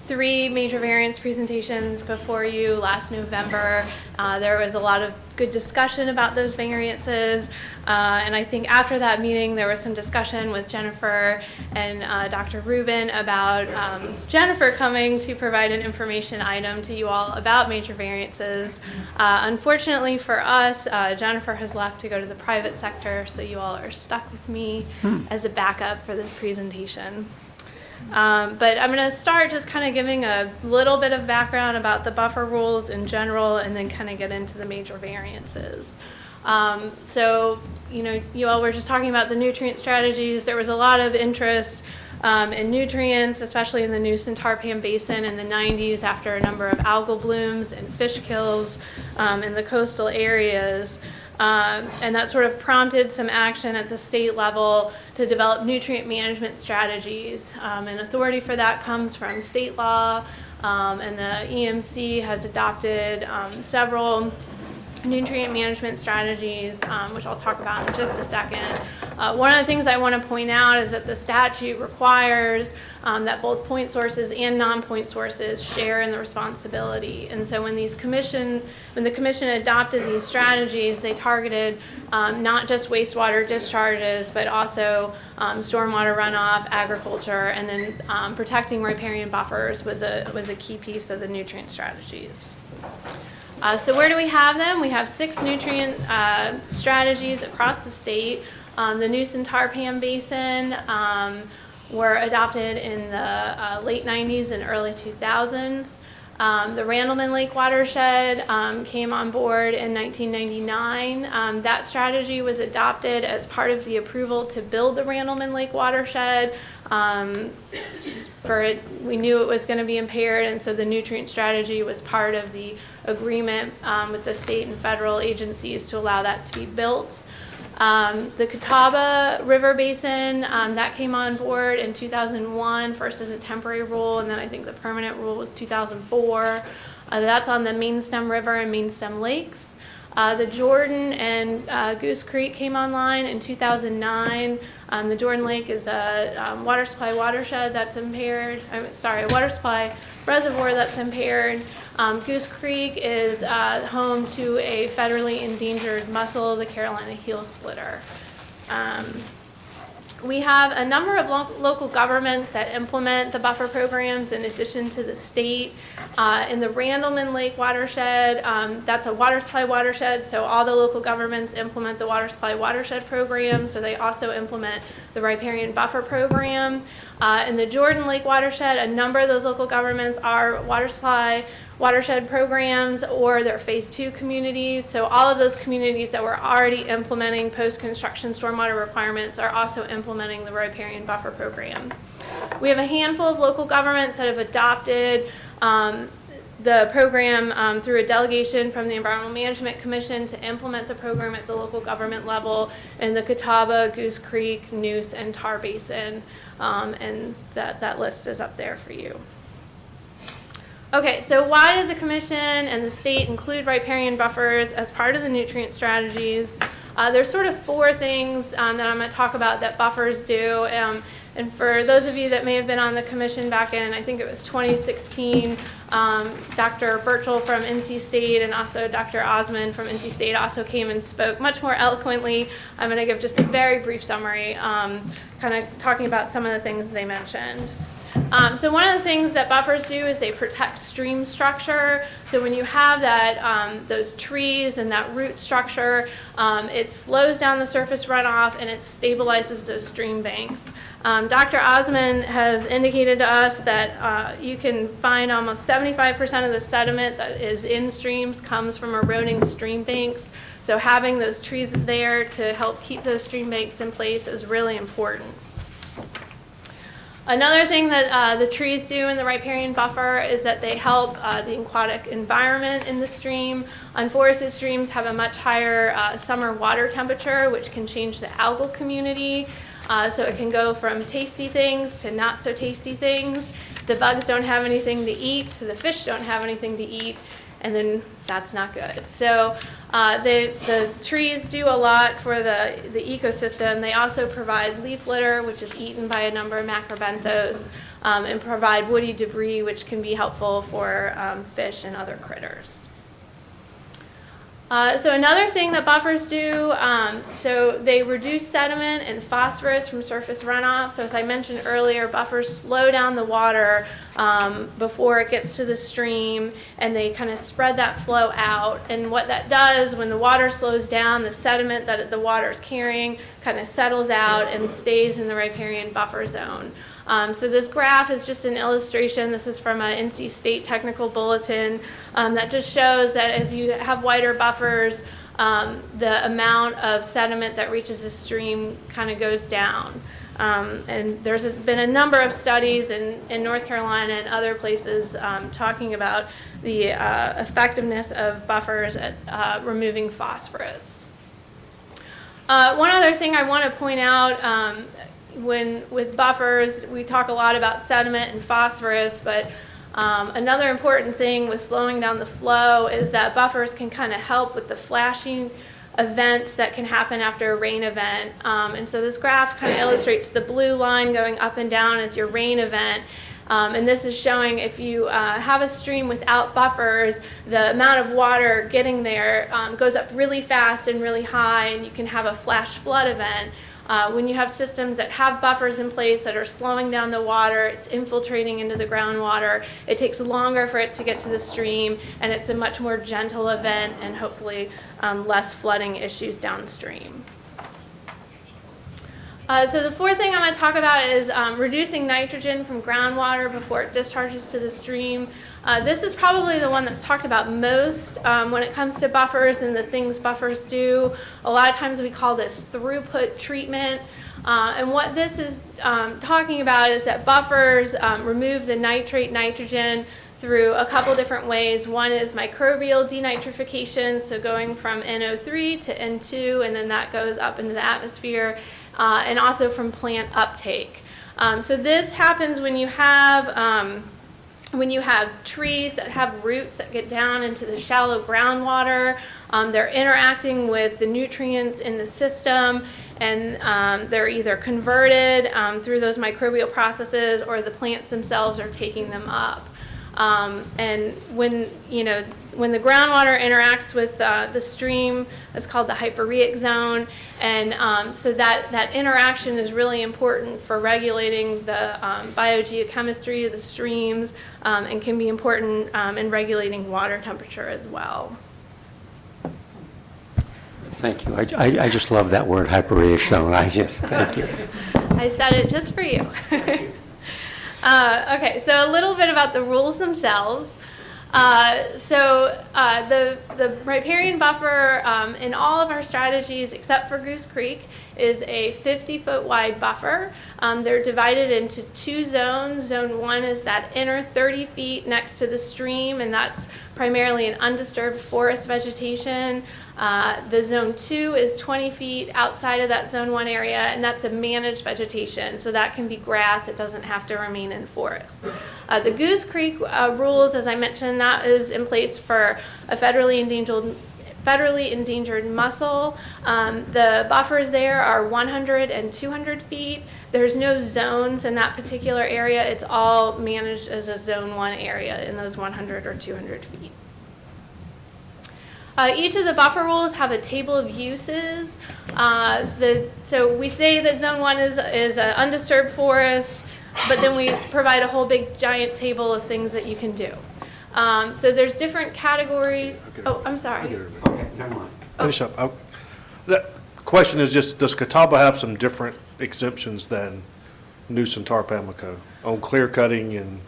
K: 3 major variance presentations before you last November. There was a lot of good discussion about those variances, and I think after that meeting there was some discussion with Jennifer and Dr. Rubin about Jennifer coming to provide an information item to you all about major variances. Unfortunately for us, Jennifer has left to go to the private sector, so you all are stuck with me as a backup for this presentation. But I'm going to start just kind of giving a little bit of background about the buffer rules in general, and then kind of get into the major variances. So, you all were just talking about the nutrient strategies. There was a lot of interest in nutrients, especially in the Noosa and Tarpon Basin in the 90s after a number of algal blooms and fish kills in the coastal areas. And that sort of prompted some action at the state level to develop nutrient management strategies. And authority for that comes from state law, and the EMC has adopted several nutrient management strategies, which I'll talk about in just a second. One of the things I want to point out is that the statute requires that both point sources and non-point sources share in the responsibility. And so when the commission adopted these strategies, they targeted not just wastewater discharges, but also stormwater runoff, agriculture, and then protecting riparian buffers was a key piece of the nutrient strategies. So where do we have them? We have 6 nutrient strategies across the state. The Goose and Tarpam Basin were adopted in the late 90s and early 2000s. The Randleman Lake Watershed came on board in 1999. That strategy was adopted as part of the approval to build the Randleman Lake Watershed. We knew it was going to be impaired, and so the nutrient strategy was part of the agreement with the state and federal agencies to allow that to be built. The Catawba River Basin, that came on board in 2001, first as a temporary rule, and then I think the permanent rule was 2004. That's on the Main Stem River and Main Stem Lakes. The Jordan and Goose Creek came online in 2009. The Jordan Lake is a water supply watershed that's impaired. Water supply reservoir that's impaired. Goose Creek is home to a federally endangered mussel, the Carolina heel splitter. We have a number of local governments that implement the buffer programs in addition to the state. In the Randleman Lake watershed, that's a water supply watershed, so all the local governments implement the water supply watershed program, so they also implement the Riparian Buffer program. In the Jordan Lake watershed, a number of those local governments are water supply watershed programs, or they're phase 2 communities. So all of those communities that were already implementing post-construction stormwater requirements are also implementing the Riparian Buffer program. We have a handful of local governments that have adopted the program through a delegation from the Environmental Management Commission to implement the program at the local government level in the Catawba, Goose Creek, Noose, and Tar Basin, and that list is up there for you. Okay, so why did the Commission and the state include riparian buffers as part of the nutrient strategies? There's sort of 4 things that I'm going to talk about that buffers do. And for those of you that may have been on the Commission back in, I think it was 2016, Dr. Birchall from NC State and also Dr. Osmond from NC State also came and spoke much more eloquently. I'm going to give just a very brief summary, kind of talking about some of the things they mentioned. So one of the things that buffers do is they protect stream structure. So when you have that, those trees and that root structure, it slows down the surface runoff and it stabilizes those stream banks. Dr. Osmond has indicated to us that you can find almost 75% of the sediment that is in streams comes from eroding stream banks. So having those trees there to help keep those stream banks in place is really important. Another thing that the trees do in the riparian buffer is that they help the aquatic environment in the stream. Unforested streams have a much higher summer water temperature, which can change the algal community. So it can go from tasty things to not so tasty things. The bugs don't have anything to eat, the fish don't have anything to eat, and then that's not good. So the trees do a lot for the ecosystem. They also provide leaf litter, which is eaten by a number of macrobenthos, and provide woody debris, which can be helpful for fish and other critters. So another thing that buffers do, so they reduce sediment and phosphorus from surface runoff. So as I mentioned earlier, buffers slow down the water before it gets to the stream, and they kind of spread that flow out. And what that does, when the water slows down, the sediment that the water is carrying kind of settles out and stays in the riparian buffer zone. So this graph is just an illustration. This is from an NC State technical bulletin that just shows that as you have wider buffers, the amount of sediment that reaches the stream kind of goes down. And there's been a number of studies in North Carolina and other places talking about the effectiveness of buffers at removing phosphorus. One other thing I want to point out, with buffers, we talk a lot about sediment and phosphorus, but Another important thing with slowing down the flow is that buffers can kind of help with the flashing events that can happen after a rain event. And so this graph kind of illustrates the blue line going up and down as your rain event. And this is showing if you have a stream without buffers, the amount of water getting there goes up really fast and really high, and you can have a flash flood event. When you have systems that have buffers in place that are slowing down the water, it's infiltrating into the groundwater, it takes longer for it to get to the stream, and it's a much more gentle event and hopefully less flooding issues downstream. So the fourth thing I'm going to talk about is reducing nitrogen from groundwater before it discharges to the stream. This is probably the one that's talked about most when it comes to buffers and the things buffers do. A lot of times we call this throughput treatment. And what this is talking about is that buffers remove the nitrate nitrogen through a couple different ways. One is microbial denitrification, so going from NO3 to N2, and then that goes up into the atmosphere, and also from plant uptake. So this happens when you have trees that have roots that get down into the shallow groundwater. They're interacting with the nutrients in the system, and they're either converted through those microbial processes, or the plants themselves are taking them up. And when the groundwater interacts with the stream, it's called the hyporeic zone, and so that interaction is really important for regulating the biogeochemistry of the streams, and can be important in regulating water temperature as well.
D: Thank you. I just love that word, hyporeic zone. Thank you.
K: I said it just for you. Okay, so a little bit about the rules themselves. The riparian buffer in all of our strategies, except for Goose Creek, is a 50-foot wide buffer. They're divided into two zones. Zone 1 is that inner 30 feet next to the stream, and that's primarily an undisturbed forest vegetation. The Zone 2 is 20 feet outside of that Zone 1 area, and that's a managed vegetation. So that can be grass. It doesn't have to remain in forest. The Goose Creek rules, as I mentioned, that is in place for a federally endangered mussel. The buffers there are 100 and 200 feet. There's no zones in that particular area. It's all managed as a Zone 1 area in those 100 or 200 feet. Each of the buffer rules have a table of uses. So we say that Zone 1 is an undisturbed forest, but then we provide a whole big giant table of things that you can do. So there's different categories. Oh, I'm sorry.
D: Okay, never mind.
G: Finish up. The question is just, does Catawba have some different exemptions than Noose and Tar Pamlico on clear cutting and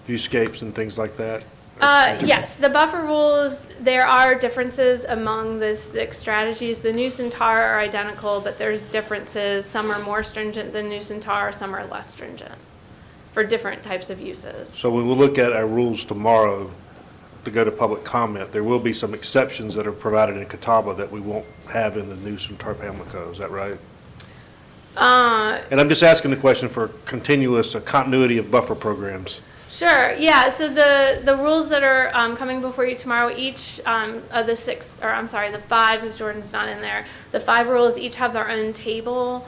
G: viewscapes and things like that?
K: Yes, the buffer rules, there are differences among the 6 strategies. The Noose and Tar are identical, but there's differences. Some are more stringent than Noose and Tar, some are less stringent for different types of uses.
G: So when we look at our rules tomorrow to go to public comment, there will be some exceptions that are provided in Catawba that we won't have in the Noose and Tar Pamlico, is that right? And I'm just asking the question for continuous continuity of buffer programs.
K: Sure, yeah, so the rules that are coming before you tomorrow, each of the 6, or I'm sorry, the 5, because Jordan's not in there, the 5 rules each have their own table.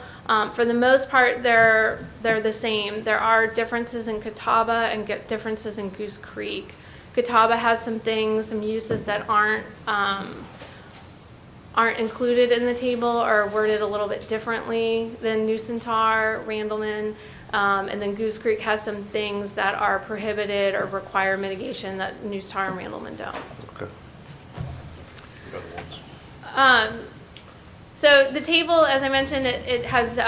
K: For the most part, they're the same. There are differences in Catawba and differences in Goose Creek. Catawba has some things, some uses that aren't included in the table or worded a little bit differently than Noose and Tar, Randleman. And then Goose Creek has some things that are prohibited or require mitigation that Noose, Tar, and Randleman don't.
G: Okay.
K: So the table, as I mentioned, it has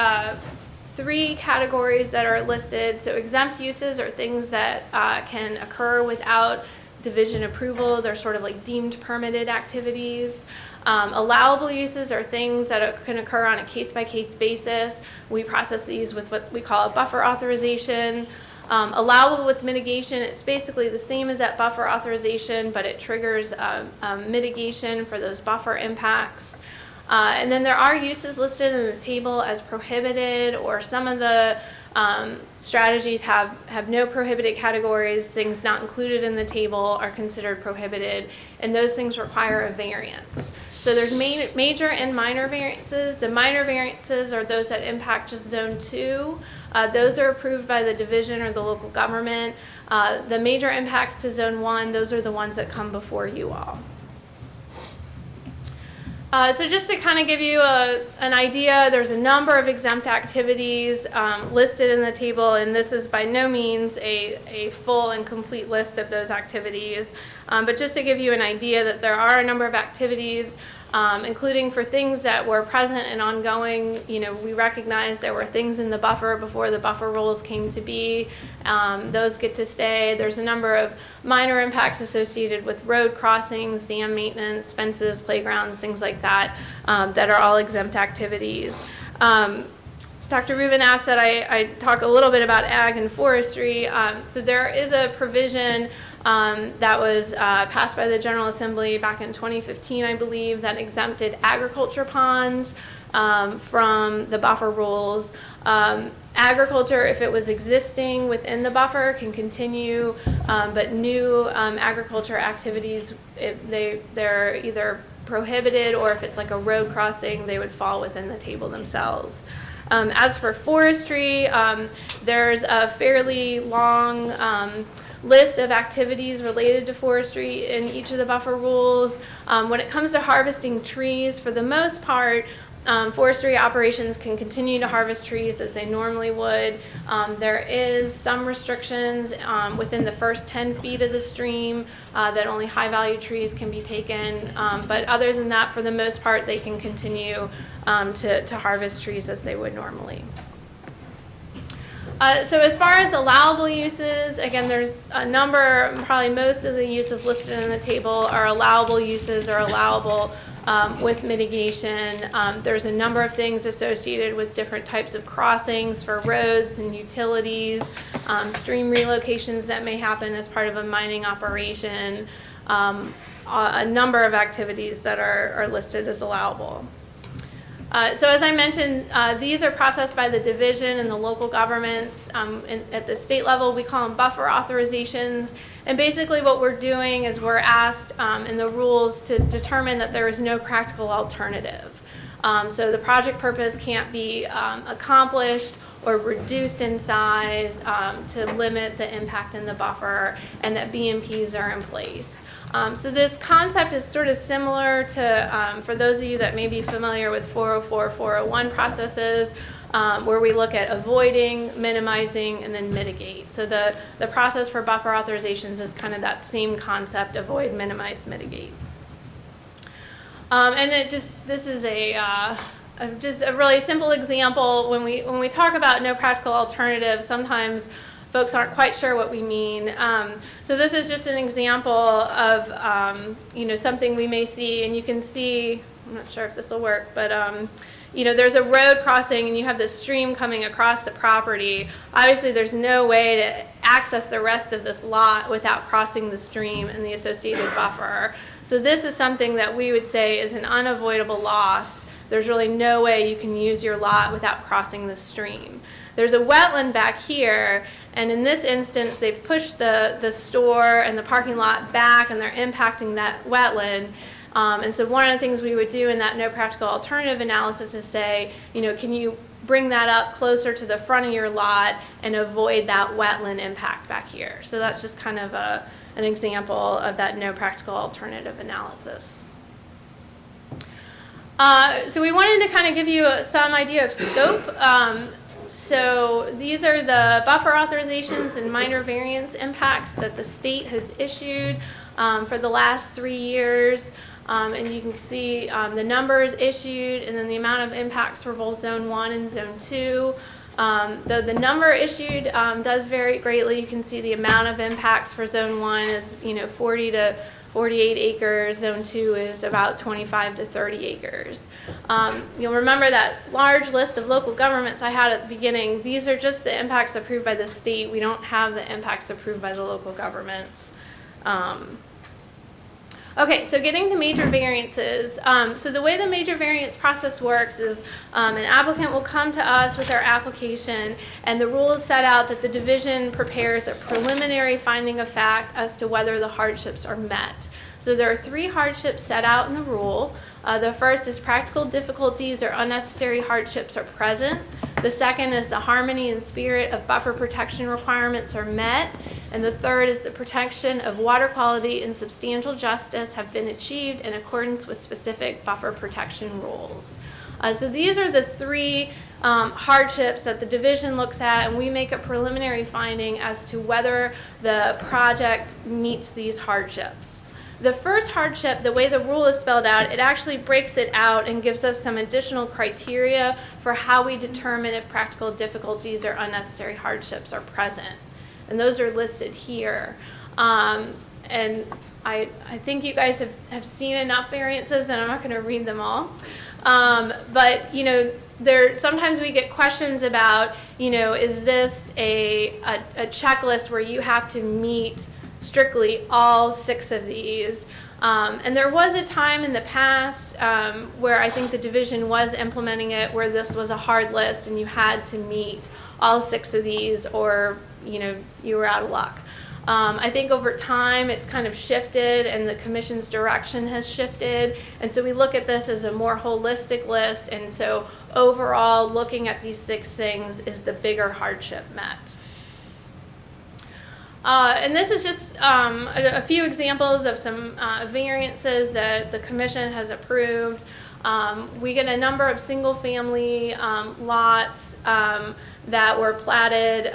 K: 3 categories that are listed. So exempt uses are things that can occur without division approval. They're sort of like deemed permitted activities. Allowable uses are things that can occur on a case-by-case basis. We process these with what we call a buffer authorization. Allowable with mitigation, it's basically the same as that buffer authorization, but it triggers mitigation for those buffer impacts. And then there are uses listed in the table as prohibited, or some of the strategies have no prohibited categories. Things not included in the table are considered prohibited, and those things require a variance. So there's major and minor variances. The minor variances are those that impact just Zone 2. Those are approved by the division or the local government. The major impacts to Zone 1, those are the ones that come before you all. So just to kind of give you an idea, there's a number of exempt activities listed in the table, and this is by no means a full and complete list of those activities. But just to give you an idea that there are a number of activities, including for things that were present and ongoing. You know, we recognize there were things in the buffer before the buffer rules came to be. Those get to stay. There's a number of minor impacts associated with road crossings, dam maintenance, fences, playgrounds, things like that, that are all exempt activities. Dr. Rubin asked that I talk a little bit about ag and forestry. So there is a provision that was passed by the General Assembly back in 2015, I believe, that exempted agriculture ponds from the buffer rules. Agriculture, if it was existing within the buffer, can continue, but new agriculture activities, they're either prohibited, or if it's like a road crossing, they would fall within the table themselves. As for forestry, there's a fairly long list of activities related to forestry in each of the buffer rules. When it comes to harvesting trees, for the most part, forestry operations can continue to harvest trees as they normally would. There is some restrictions within the first 10 feet of the stream that only high-value trees can be taken. But other than that, for the most part, they can continue to harvest trees as they would normally. So as far as allowable uses, again, there's a number, probably most of the uses listed in the table are allowable uses or allowable with mitigation. There's a number of things associated with different types of crossings for roads and utilities, stream relocations that may happen as part of a mining operation, a number of activities that are listed as allowable. So as I mentioned, these are processed by the division and the local governments. At the state level, we call them buffer authorizations. And basically what we're doing is we're asked in the rules to determine that there is no practical alternative. So the project purpose can't be accomplished or reduced in size to limit the impact in the buffer, and that BMPs are in place. So this concept is sort of similar to, for those of you that may be familiar with 404, 401 processes, where we look at avoiding, minimizing, and then mitigate. So the process for buffer authorizations is kind of that same concept: avoid, minimize, mitigate. And this is just a really simple example. When we talk about no practical alternative, sometimes folks aren't quite sure what we mean. So this is just an example of something we may see, and you can see, I'm not sure if this will work, but there's a road crossing and you have this stream coming across the property. Obviously there's no way to access the rest of this lot without crossing the stream and the associated buffer. So this is something that we would say is an unavoidable loss. There's really no way you can use your lot without crossing the stream. There's a wetland back here, and in this instance, they've pushed the store and the parking lot back, and they're impacting that wetland. And so one of the things we would do in that no practical alternative analysis is say, can you bring that up closer to the front of your lot and avoid that wetland impact back here? So that's just kind of an example of that no practical alternative analysis. So we wanted to kind of give you some idea of scope. So these are the buffer authorizations and minor variance impacts that the state has issued for the last 3 years. And you can see the numbers issued and then the amount of impacts for both Zone 1 and Zone 2. Though the number issued does vary greatly, you can see the amount of impacts for Zone 1 is 40 to 48 acres. Zone 2 is about 25 to 30 acres. You'll remember that large list of local governments I had at the beginning. These are just the impacts approved by the state. We don't have the impacts approved by the local governments. Okay, so getting to major variances. So the way the major variance process works is an applicant will come to us with their application, and the rule is set out that the division prepares a preliminary finding of fact as to whether the hardships are met. So there are 3 hardships set out in the rule. The first is practical difficulties or unnecessary hardships are present. The second is the harmony and spirit of buffer protection requirements are met. And the third is the protection of water quality and substantial justice have been achieved in accordance with specific buffer protection rules. So these are the 3 hardships that the division looks at, and we make a preliminary finding as to whether the project meets these hardships. The first hardship, the way the rule is spelled out, it actually breaks it out and gives us some additional criteria for how we determine if practical difficulties or unnecessary hardships are present. And those are listed here. And I think you guys have seen enough variances that I'm not going to read them all. But, you know, sometimes we get questions about, you know, is this a checklist where you have to meet strictly all 6 of these? And there was a time in the past where I think the division was implementing it where this was a hard list and you had to meet all 6 of these or, you know, you were out of luck. I think over time it's kind of shifted and the commission's direction has shifted, and so we look at this as a more holistic list, and so overall looking at these 6 things is the bigger hardship met. And this is just a few examples of some variances that the commission has approved. We get a number of single-family lots that were platted,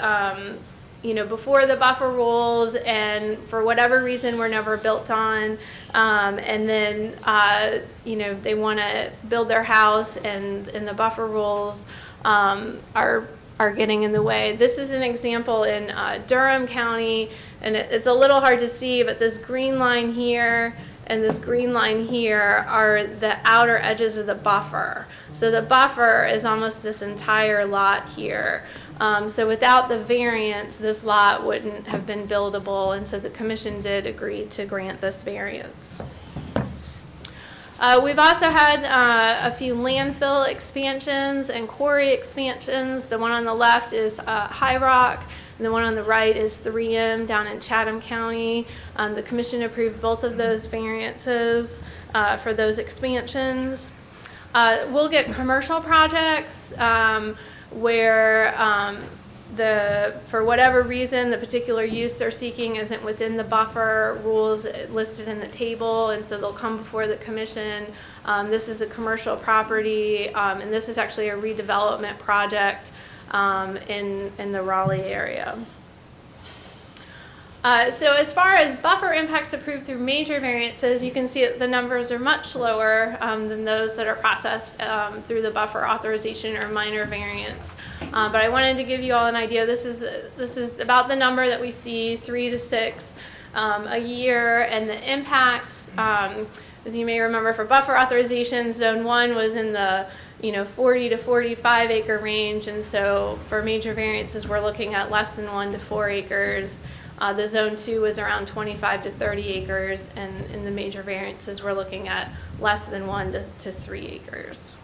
K: you know, before the buffer rules, and for whatever reason were never built on. And then, you know, they want to build their house, and the buffer rules are getting in the way. This is an example in Durham County, and it's a little hard to see, but this green line here and this green line here are the outer edges of the buffer. So the buffer is almost this entire lot here. So without the variance, this lot wouldn't have been buildable, and so the commission did agree to grant this variance. We've also had a few landfill expansions and quarry expansions. The one on the left is High Rock, and the one on the right is 3M down in Chatham County. The commission approved both of those variances for those expansions. We'll get commercial projects where for whatever reason, the particular use they're seeking isn't within the buffer rules listed in the table, and so they'll come before the commission. This is a commercial property, and this is actually a redevelopment project in the Raleigh area. So as far as buffer impacts approved through major variances, you can see that the numbers are much lower than those that are processed through the buffer authorization or minor variance. But I wanted to give you all an idea. This is about the number that we see, 3 to 6 a year, and the impacts, as you may remember, for buffer authorization, zone 1 was in the 40 to 45 acre range, and so for major variances, we're looking at less than 1 to 4 acres. The zone 2 is around 25 to 30 acres, and in the major variances, we're looking at less than 1 to 3 acres.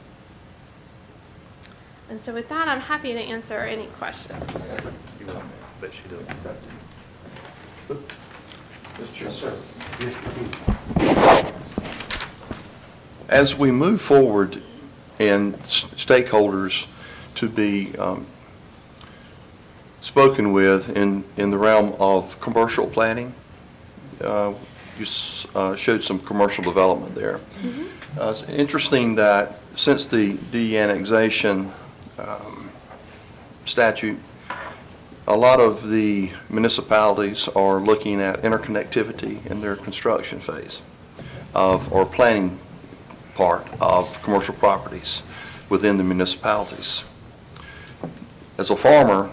K: And so with that, I'm happy to answer any questions.
E: As we move forward and stakeholders to be spoken with in the realm of commercial planning, you showed some commercial development there.
K: Mm-hmm.
E: It's interesting that since the de-annexation statute, a lot of the municipalities are looking at interconnectivity in their construction phase or planning part of commercial properties within the municipalities. As a farmer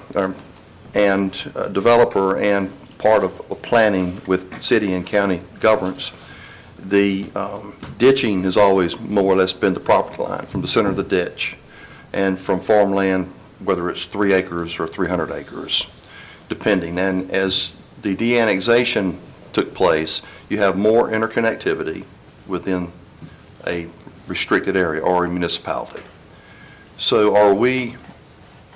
E: and a developer and part of planning with city and county governments, the ditching has always more or less been the property line from the center of the ditch, and from farmland, whether it's 3 acres or 300 acres, depending. And as the de-annexation took place, you have more interconnectivity within a restricted area or a municipality. So are we,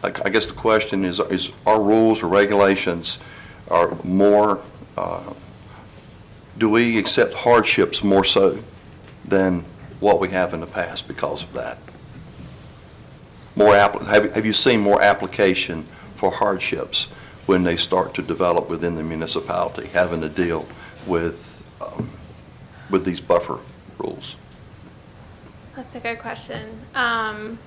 E: I guess the question is our rules or regulations are more, do we accept hardships more so than what we have in the past because of that? Have you seen more application for hardships when they start to develop within the municipality, having to deal with these buffer rules?
K: That's a good question. And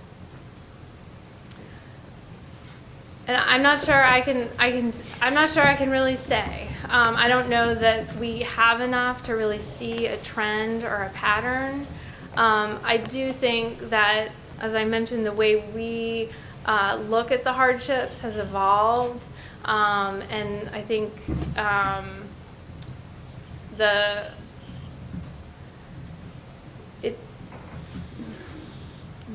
K: I'm not sure I'm not sure I can really say. I don't know that we have enough to really see a trend or a pattern. I do think that, as I mentioned, the way we look at the hardships has evolved, and I think I'm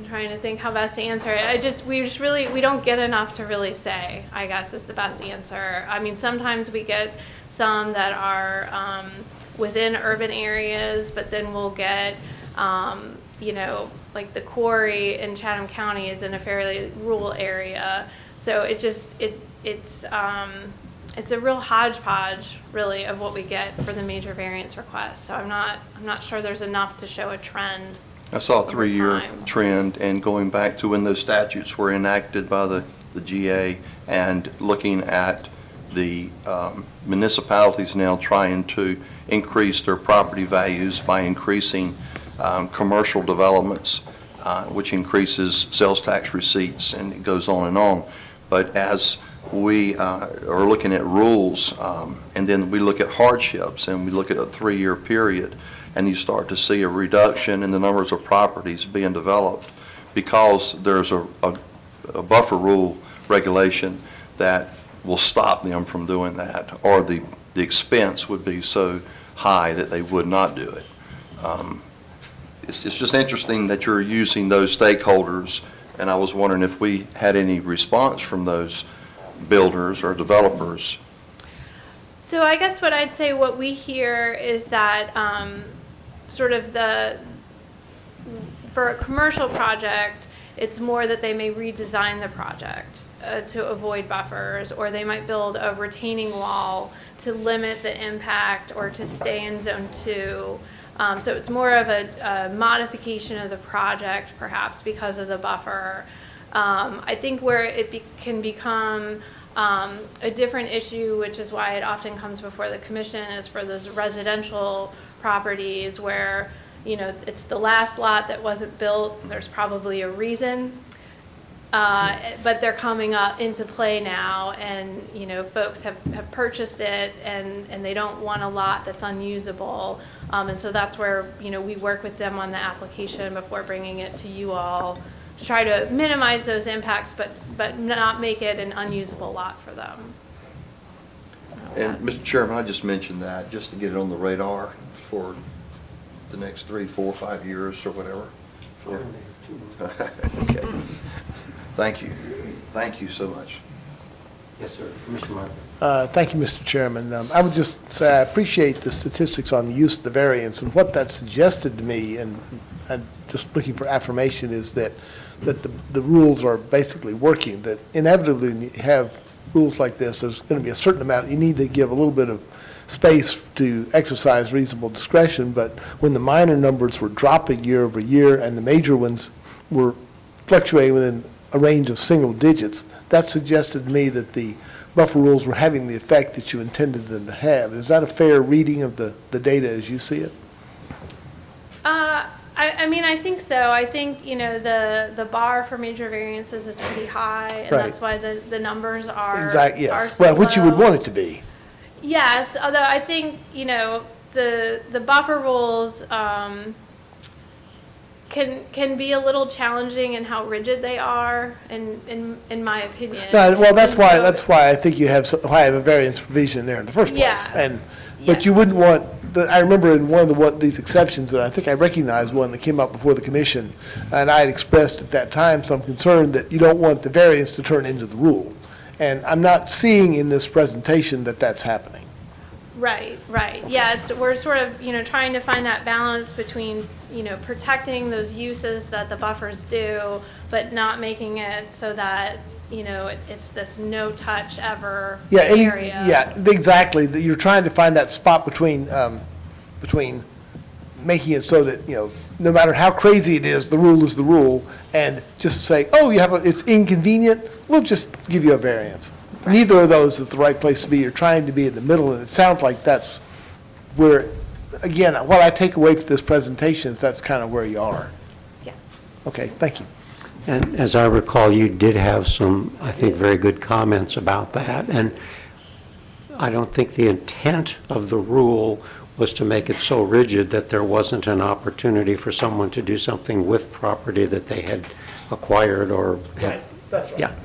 K: trying to think how best to answer it. We don't get enough to really say, I guess, is the best answer. I mean, sometimes we get some that are within urban areas, but then we'll get, like the Quarry in Chatham County is in a fairly rural area. So it's a real hodgepodge, really, of what we get for the major variance requests. So I'm not sure there's enough to show a trend.
E: I saw a 3-year trend, and going back to when those statutes were enacted by the GA and looking at the municipalities now trying to increase their property values by increasing commercial developments, which increases sales tax receipts, and it goes on and on. But as we are looking at rules, and then we look at hardships, and we look at a 3-year period, and you start to see a reduction in the numbers of properties being developed because there's a buffer rule regulation that will stop them from doing that, or the expense would be so high that they would not do it. It's just interesting that you're using those stakeholders, and I was wondering if we had any response from those builders or developers.
K: So I guess what I'd say, what we hear is that for a commercial project, it's more that they may redesign the project to avoid buffers, or they might build a retaining wall to limit the impact or to stay in zone 2. So it's more of a modification of the project, perhaps, because of the buffer. I think where it can become a different issue, which is why it often comes before the commission, is for those residential properties where, it's the last lot that wasn't built. There's probably a reason, but they're coming up into play now, and, folks have purchased it, and they don't want a lot that's unusable. And so that's where, we work with them on the application before bringing it to you all to try to minimize those impacts, but not make it an unusable lot for them.
E: And Mr. Chairman, I just mentioned that just to get it on the radar for the next 3, 4, 5 years or whatever. Okay. Thank you. Thank you so much.
D: Yes, sir. Commissioner Martin.
C: Thank you, Mr. Chairman. I would just say I appreciate the statistics on the use of the variance, and what that suggested to me, and just looking for affirmation, is that the rules are basically working, that inevitably when you have rules like this, there's going to be a certain amount, you need to give a little bit of space to exercise reasonable discretion, but when the minor numbers were dropping year over year and the major ones were fluctuating within a range of single digits, that suggested to me that the buffer rules were having the effect that you intended them to have. Is that a fair reading of the data as you see it?
K: I think so. I think, the bar for major variances is pretty high, and
C: Right.
K: that's why the numbers are
C: Exactly, yes.
K: are so
C: Well, which you would
K: low.
C: want it to be.
K: Yes, although I think, the buffer rules can be a little challenging in how rigid they are, in my opinion.
C: No, well, that's
K: And so-
C: why I think you have a variance provision there in the first place.
K: Yeah.
C: But you wouldn't want, I remember in one of these exceptions, and I think I recognized one that came up before the commission, and I had expressed at that time some concern that you don't want the variance to turn into the rule. And I'm not seeing in this presentation that that's happening.
K: Right, right. Yeah, we're sort of, trying to find that balance between, protecting those uses that the buffers do, but not making it so that, it's this no-touch ever area.
C: Yeah, exactly. You're trying to find that spot between making it so that, no matter how crazy it is the rule, and just say, oh, it's inconvenient, we'll just give you a variance. Right. Neither of those is the right place to be. You're trying to be in the middle, and it sounds like that's where, again, what I take away from this presentation is that's kind of where you are.
K: Yes.
C: Okay, thank you.
D: And as I recall, you did have some, I think, very good comments about that. And I don't think the intent of the rule was to make it so rigid that there wasn't an opportunity for someone to do something with property that they had acquired or had.
C: Right. That's right.
D: Yeah.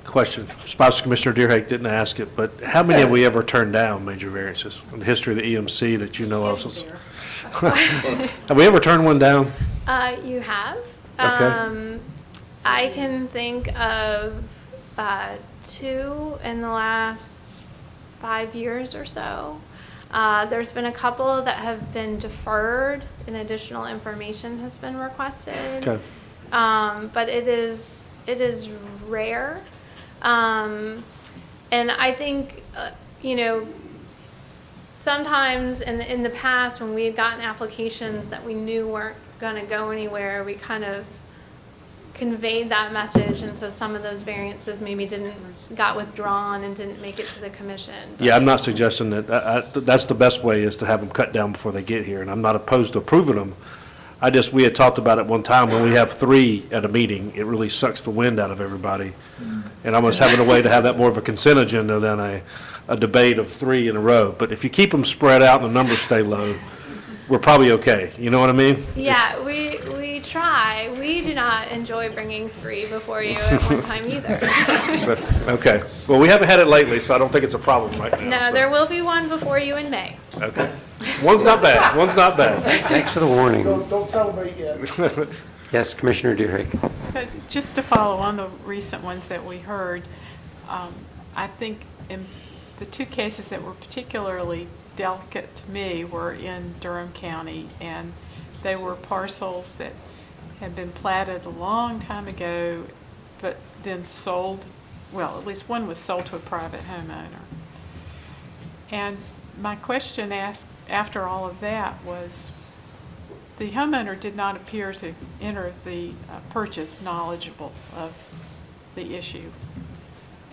G: Question, Spouse Commissioner Deerhake didn't ask it, but how many have we ever turned down major variances in the history of the EMC that you know of? Have we ever turned one down?
K: You have.
G: Okay.
K: I can think of 2 in the last 5 years or so. There's been a couple that have been deferred and additional information has been requested.
G: Okay.
K: But it is rare. And I think, sometimes in the past when we had gotten applications that we knew weren't going to go anywhere, we kind of conveyed that message, and so some of those variances maybe got withdrawn and didn't make it to the commission.
G: Yeah, I'm not suggesting that, that's the best way is to have them cut down before they get here, and I'm not opposed to approving them. We had talked about it one time, when we have 3 at a meeting, it really sucks the wind out of everybody. And almost having a way to have that more of a consent agenda than a debate of 3 in a row. But if you keep them spread out and the numbers stay low, we're probably okay. You know what I mean?
K: Yeah, we try. We do not enjoy bringing 3 before you at one time either.
G: Okay. Well, we haven't had it lately, so I don't think it's a problem right now.
K: No,
G: so.
K: there will be one before you in May.
G: Okay. One's not bad. One's not bad.
D: Thanks for the warning.
C: Don't celebrate yet.
D: Yes, Commissioner Deerhake.
I: So just to follow on the recent ones that we heard, I think in the 2 cases that were particularly delicate to me were in Durham County, and they were parcels that had been platted a long time ago, but then sold, well, at least one was sold to a private homeowner. And my question asked after all of that was, the homeowner did not appear to enter the purchase knowledgeable of the issue.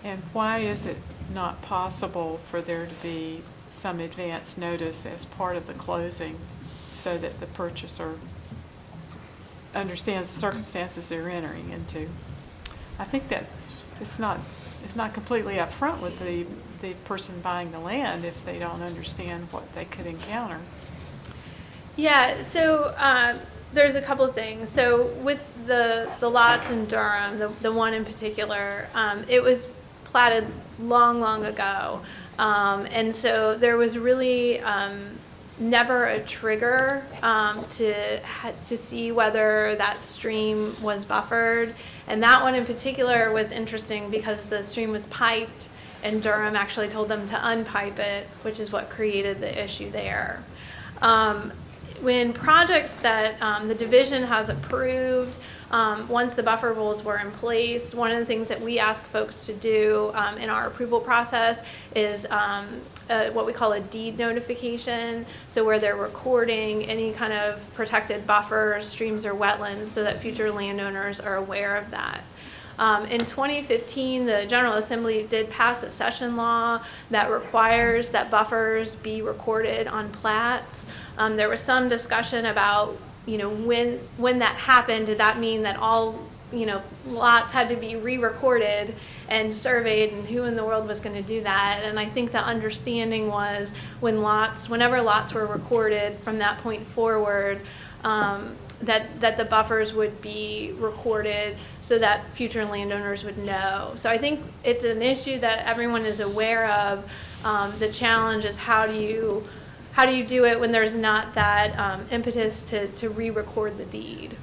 I: And why is it not possible for there to be some advance notice as part of the closing so that the purchaser understands the circumstances they're entering into? I think that it's not completely upfront with the person buying the land if they don't understand what they could encounter.
K: Yeah, so there's a couple of things. So with the lots in Durham, the one in particular, it was platted long ago. And so there was really never a trigger to see whether that stream was buffered. And that one in particular was interesting because the stream was piped, and Durham actually told them to unpipe it, which is what created the issue there. When projects that the division has approved, once the buffer rules were in place, one of the things that we ask folks to do in our approval process is what we call a deed notification. So where they're recording any kind of protected buffers, streams, or wetlands so that future landowners are aware of that. In 2015, the General Assembly did pass a session law that requires that buffers be recorded on plats. There was some discussion about, when that happened, did that mean that all, lots had to be re-recorded and surveyed, and who in the world was going to do that? And I think the understanding was whenever lots were recorded from that point forward, that the buffers would be recorded so that future landowners would know. So I think it's an issue that everyone is aware of. The challenge is how do you do it when there's not that impetus to re-record the deed?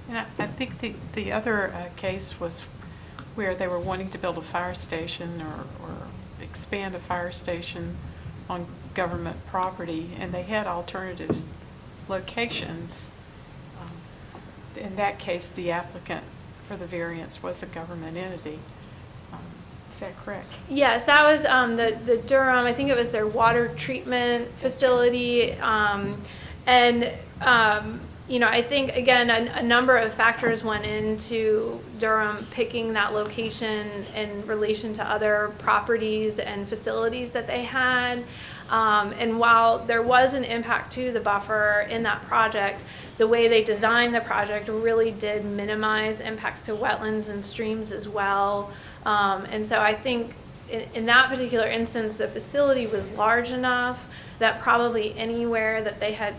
I: And I think the other case was where they were wanting to build a fire station or expand a fire station on government property, and they had alternative locations. In that case, the applicant for the variance was a government entity. Is that correct?
K: Yes, that was the Durham, I think it was their water treatment facility. You know, I think, again, a number of factors went into Durham picking that location in relation to other properties and facilities that they had. And while there was an impact to the buffer in that project, the way they designed the project really did minimize impacts to wetlands and streams as well. And so I think in that particular instance, the facility was large enough that probably anywhere that they had,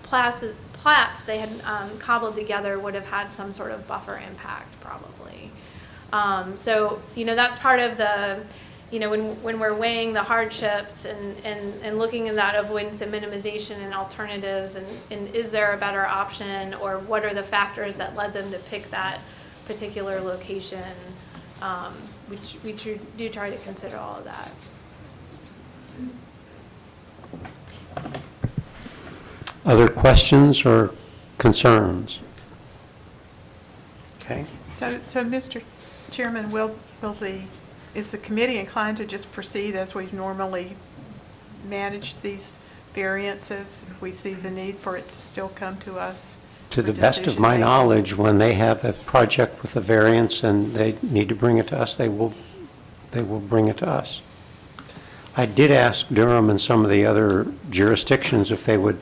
K: plats they had cobbled together would have had some sort of buffer impact probably. So, you know, that's part of the, you know, when we're weighing the hardships and looking at that avoidance and minimization and alternatives, and is there a better option, or what are the factors that led them to pick that particular location, we do try to consider all of that.
D: Other questions or concerns? Okay.
I: So Mr. Chairman, is the committee inclined to just proceed as we've normally managed these variances? If we see the need for it to still come to us?
D: To the best of my knowledge, when they have a project with a variance and they need to bring it to us, they will bring it to us. I did ask Durham and some of the other jurisdictions if they would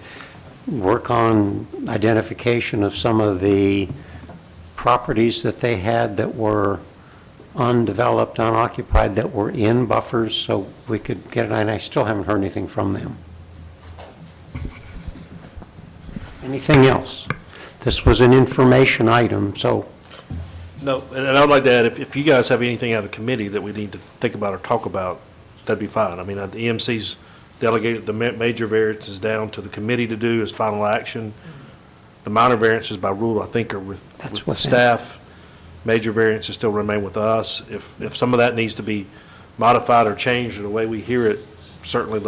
D: work on identification of some of the properties that they had that were undeveloped, unoccupied, that were in buffers, so we could get it, and I still haven't heard anything from them. Anything else? This was an information item, so.
G: No, and I would like to add, if you guys have anything out of committee that we need to think about or talk about, that'd be fine. I mean, the EMC's delegated the major variances down to the committee to do as final action. The minor variances by rule, I think, are with the staff. Major variances still remain with us. If some of that needs to be modified or changed in the way we hear it, certainly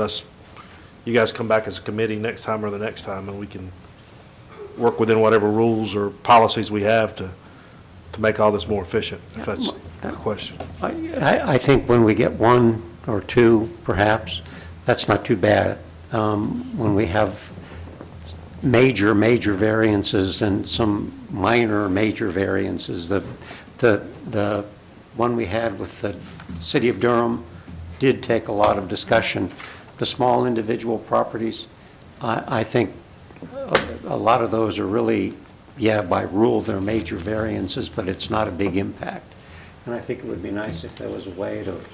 G: you guys come back as a committee next time or the next time, and we can work within whatever rules or policies we have to make all this more efficient, if that's the question.
D: I think when we get one or two, perhaps, that's not too bad. When we have major variances and some minor major variances, the one we had with the City of Durham did take a lot of discussion. The small individual properties, I think a lot of those are really, by rule, they're major variances, but it's not a big impact. And I think it would be nice if there was a way of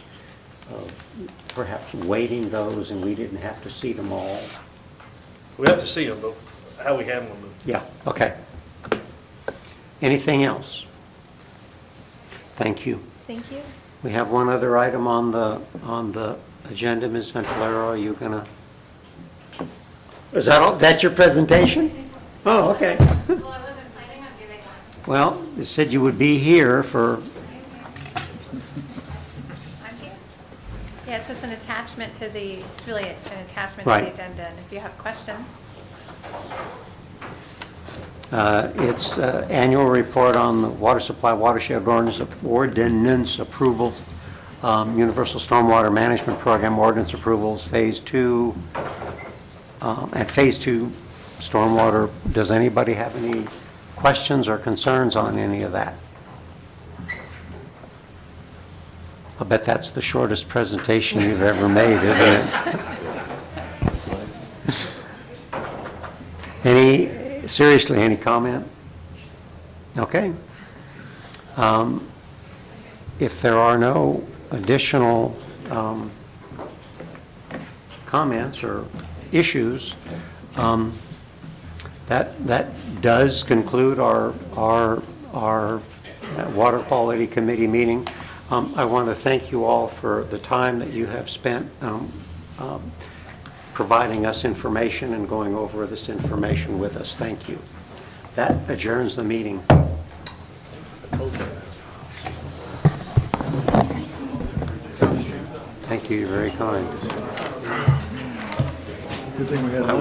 D: perhaps weighting those and we didn't have to see them all.
G: We have to see them, but how we handle them.
D: Yeah, okay. Anything else? Thank you.
K: Thank you.
D: We have one other item on the agenda. Ms. Ventilero, are you gonna? Is that all? That's your presentation? Oh, okay.
K: Well, I wasn't planning on giving one.
D: Well, you said you would be here for.
B: I'm here. Yeah, it's just an attachment to the, it's really an attachment to
D: Right.
B: the agenda, and if you have questions.
D: It's annual report on the water supply watershed ordinance approvals, universal stormwater management program ordinance approvals, phase 2. At phase 2 stormwater, does anybody have any questions or concerns on any of that? I bet that's the shortest presentation you've ever made, isn't it? Seriously, any comment? Okay. If there are no additional comments or issues, that does conclude our Water Quality Committee meeting. I want to thank you all for the time that you have spent providing us information and going over this information with us. Thank you. That adjourns the meeting. Thank you, you're very kind.
C: Good thing we had a